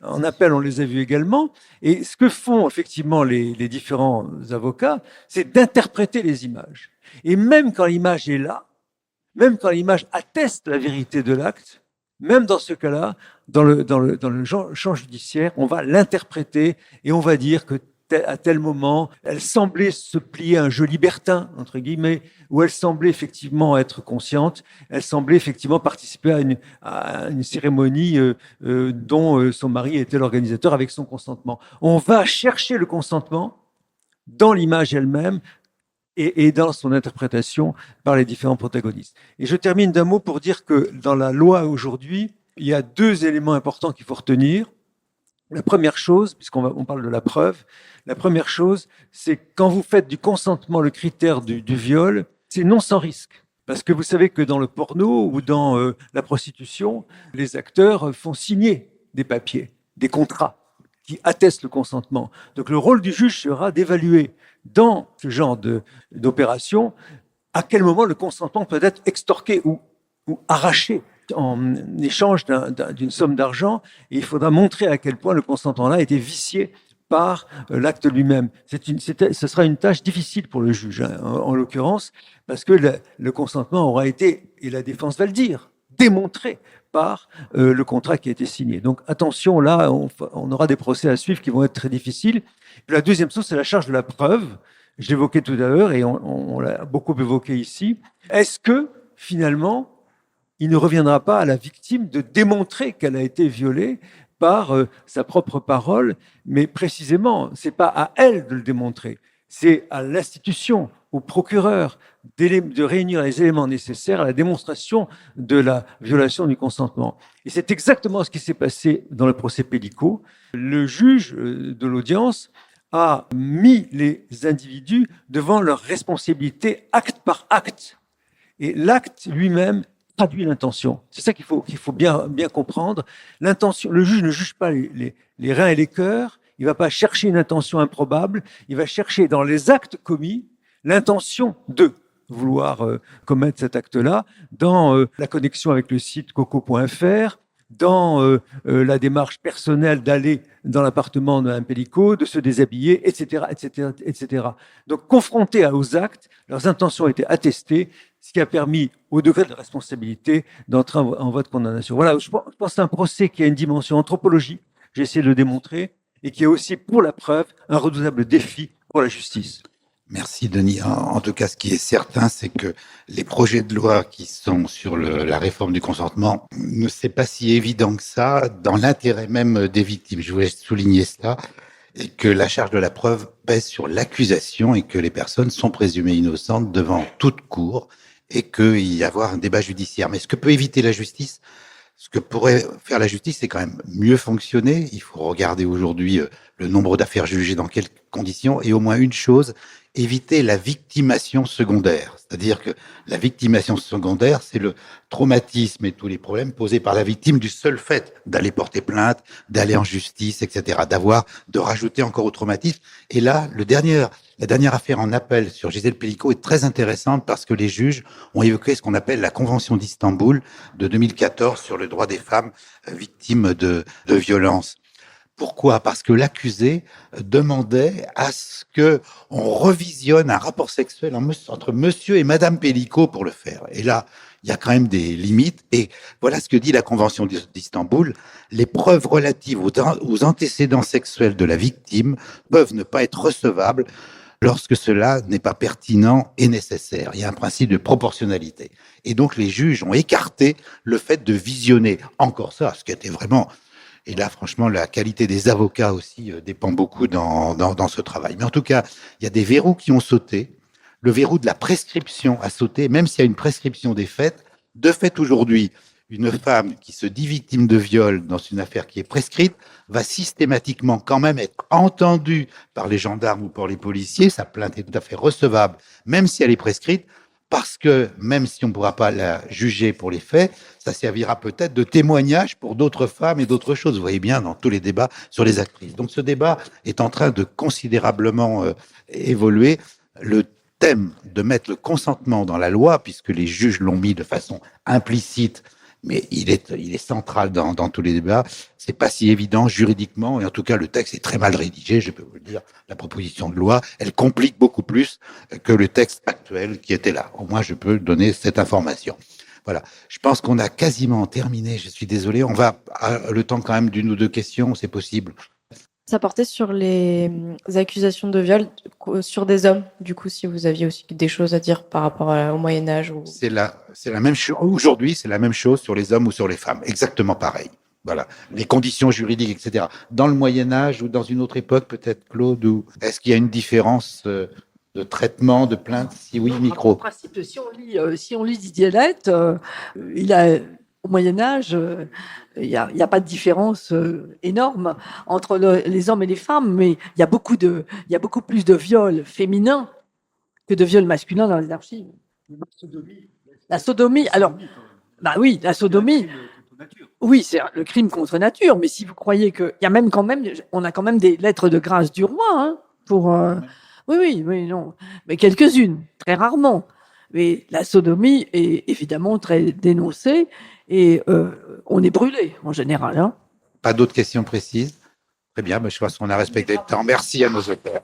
en appel, on les a vues également. Et ce que font effectivement les différents avocats, c'est d'interpréter les images. Et même quand l'image est là, même quand l'image atteste la vérité de l'acte, même dans ce cas-là, dans le champ judiciaire, on va l'interpréter et on va dire que à tel moment. Elle semblait se plier à un jeu libertin, entre guillemets, où elle semblait effectivement être consciente. Elle semblait effectivement participer à une cérémonie dont son mari était l'organisateur avec son consentement. On va chercher le consentement dans l'image elle-même et dans son interprétation par les différents protagonistes. Et je termine d'un mot pour dire que dans la loi aujourd'hui, il y a 2 éléments importants qu'il faut retenir. La première chose, puisqu'on parle de la preuve, la première chose, c'est quand vous faites du consentement le critère du viol, c'est non sans risque. Parce que vous savez que dans le porno ou dans la prostitution, les acteurs font signer des papiers, des contrats qui attestent le consentement. Donc le rôle du juge sera d'évaluer dans ce genre d'opération à quel moment le consentement peut être extorqué ou arraché en échange d'une somme d'argent, et il faudra montrer à quel point le consentement-là a été vicié par l'acte lui-même. Ce sera une tâche difficile pour le juge, hein, en l'occurrence, parce que le consentement aura été, et la défense va le dire, démontré par le contrat qui a été signé. Donc attention, là, on aura des procès à suivre qui vont être très difficiles. Et la deuxième chose, c'est la charge de la preuve. Je l'évoquais tout à l'heure, et on l'a beaucoup évoqué ici. Est-ce que, finalement, il ne reviendra pas à la victime de démontrer qu'elle a été violée par sa propre parole, mais précisément, c'est pas à elle de le démontrer, c'est à l'institution, au procureur, de réunir les éléments nécessaires à la démonstration de la violation du consentement. Et c'est exactement ce qui s'est passé dans le procès Pellicot. Le juge de l'audience a mis les individus devant leurs responsabilités acte par acte. Et l'acte lui-même traduit l'intention. C'est ça qu'il faut bien comprendre. L'intention, le juge ne juge pas les reins et les cœurs. Il ne va pas chercher une intention improbable. Il va chercher dans les actes commis l'intention de vouloir commettre cet acte-là, dans la connexion avec le site coco.fr, dans la démarche personnelle d'aller dans l'appartement de Mme Pellicot, de se déshabiller, etc., etc., etc. Donc, confrontés aux actes, leurs intentions étaient attestées, ce qui a permis, au degré de responsabilité, d'entrer en voie de condamnation. Voilà, je pense que c'est un procès qui a une dimension anthropologique, j'ai essayé de le démontrer, et qui est aussi, pour la preuve, un redoutable défi pour la justice. Merci Denis. En tout cas, ce qui est certain, c'est que les projets de loi qui sont sur la réforme du consentement, ne c'est pas si évident que ça dans l'intérêt même des victimes. Je voulais souligner cela, et que la charge de la preuve pèse sur l'accusation et que les personnes sont présumées innocentes devant toute cour et qu'il y avoir un débat judiciaire. Mais ce que peut éviter la justice, ce que pourrait faire la justice, c'est quand même mieux fonctionner. Il faut regarder aujourd'hui le nombre d'affaires jugées, dans quelles conditions, et au moins une chose, éviter la victimation secondaire. C'est-à-dire que la victimation secondaire, c'est le traumatisme et tous les problèmes posés par la victime du seul fait d'aller porter plainte, d'aller en justice, etc., de rajouter encore au traumatisme. Et là, la dernière affaire en appel sur Gisèle Pellicot est très intéressante parce que les juges ont évoqué ce qu'on appelle la Convention d'Istanbul de 2014 sur le droit des femmes victimes de violences. Pourquoi ? Parce que l'accusé demandait à ce que on revisionne un rapport sexuel entre monsieur et madame Pellicot pour le faire. Et là, il y a quand même des limites. Et voilà ce que dit la Convention d'Istanbul. Les preuves relatives aux antécédents sexuels de la victime peuvent ne pas être recevables lorsque cela n'est pas pertinent et nécessaire. Il y a un principe de proportionnalité. Et donc, les juges ont écarté le fait de visionner encore ça, ce qui était vraiment... Et là, franchement, la qualité des avocats aussi dépend beaucoup dans ce travail. Mais en tout cas, il y a des verrous qui ont sauté. Le verrou de la prescription a sauté, même s'il y a une prescription des faits. De fait, aujourd'hui, une femme qui se dit victime de viol dans une affaire qui est prescrite va systématiquement quand même être entendue par les gendarmes ou par les policiers. Sa plainte est tout à fait recevable, même si elle est prescrite, parce que même si on ne pourra pas la juger pour les faits, ça servira peut-être de témoignage pour d'autres femmes et d'autres choses. Vous voyez bien dans tous les débats sur les actrices. Donc ce débat est en train de considérablement évoluer. Le thème de mettre le consentement dans la loi, puisque les juges l'ont mis de façon implicite, mais il est central dans tous les débats. C'est pas si évident juridiquement, et en tout cas le texte est très mal rédigé, je peux vous le dire. La proposition de loi, elle complique beaucoup plus que le texte actuel qui était là. Au moins, je peux donner cette information. Voilà. Je pense qu'on a quasiment terminé. Je suis désolé. On va le temps quand même d'une ou deux questions, c'est possible. Ça portait sur les accusations de viol sur des hommes. Du coup, si vous aviez aussi des choses à dire par rapport au Moyen-Âge. Ou... C'est la même chose. Aujourd'hui, c'est la même chose sur les hommes ou sur les femmes. Exactement pareil. Voilà. Les conditions juridiques, etc. Dans le Moyen-Âge ou dans une autre époque, peut-être, Claude, ou est-ce qu'il y a une différence de traitement, de plainte? Si oui, micro. En principe, si on lit Didier Lett, au Moyen-Âge, il n'y a pas de différence énorme entre les hommes et les femmes, mais il y a beaucoup plus de viols féminins que de viols masculins dans les archives. La sodomie, alors, bah oui, la sodomie, oui, c'est le crime contre nature, mais si vous croyez on a quand même des lettres de grâce du roi, hein, pour, oui, non, mais quelques-unes, très rarement. Mais la sodomie est évidemment très dénoncée et on est brûlé en général. Hein. Pas d'autres questions précises? Très bien, je pense qu'on a respecté le temps. Merci à nos auteurs.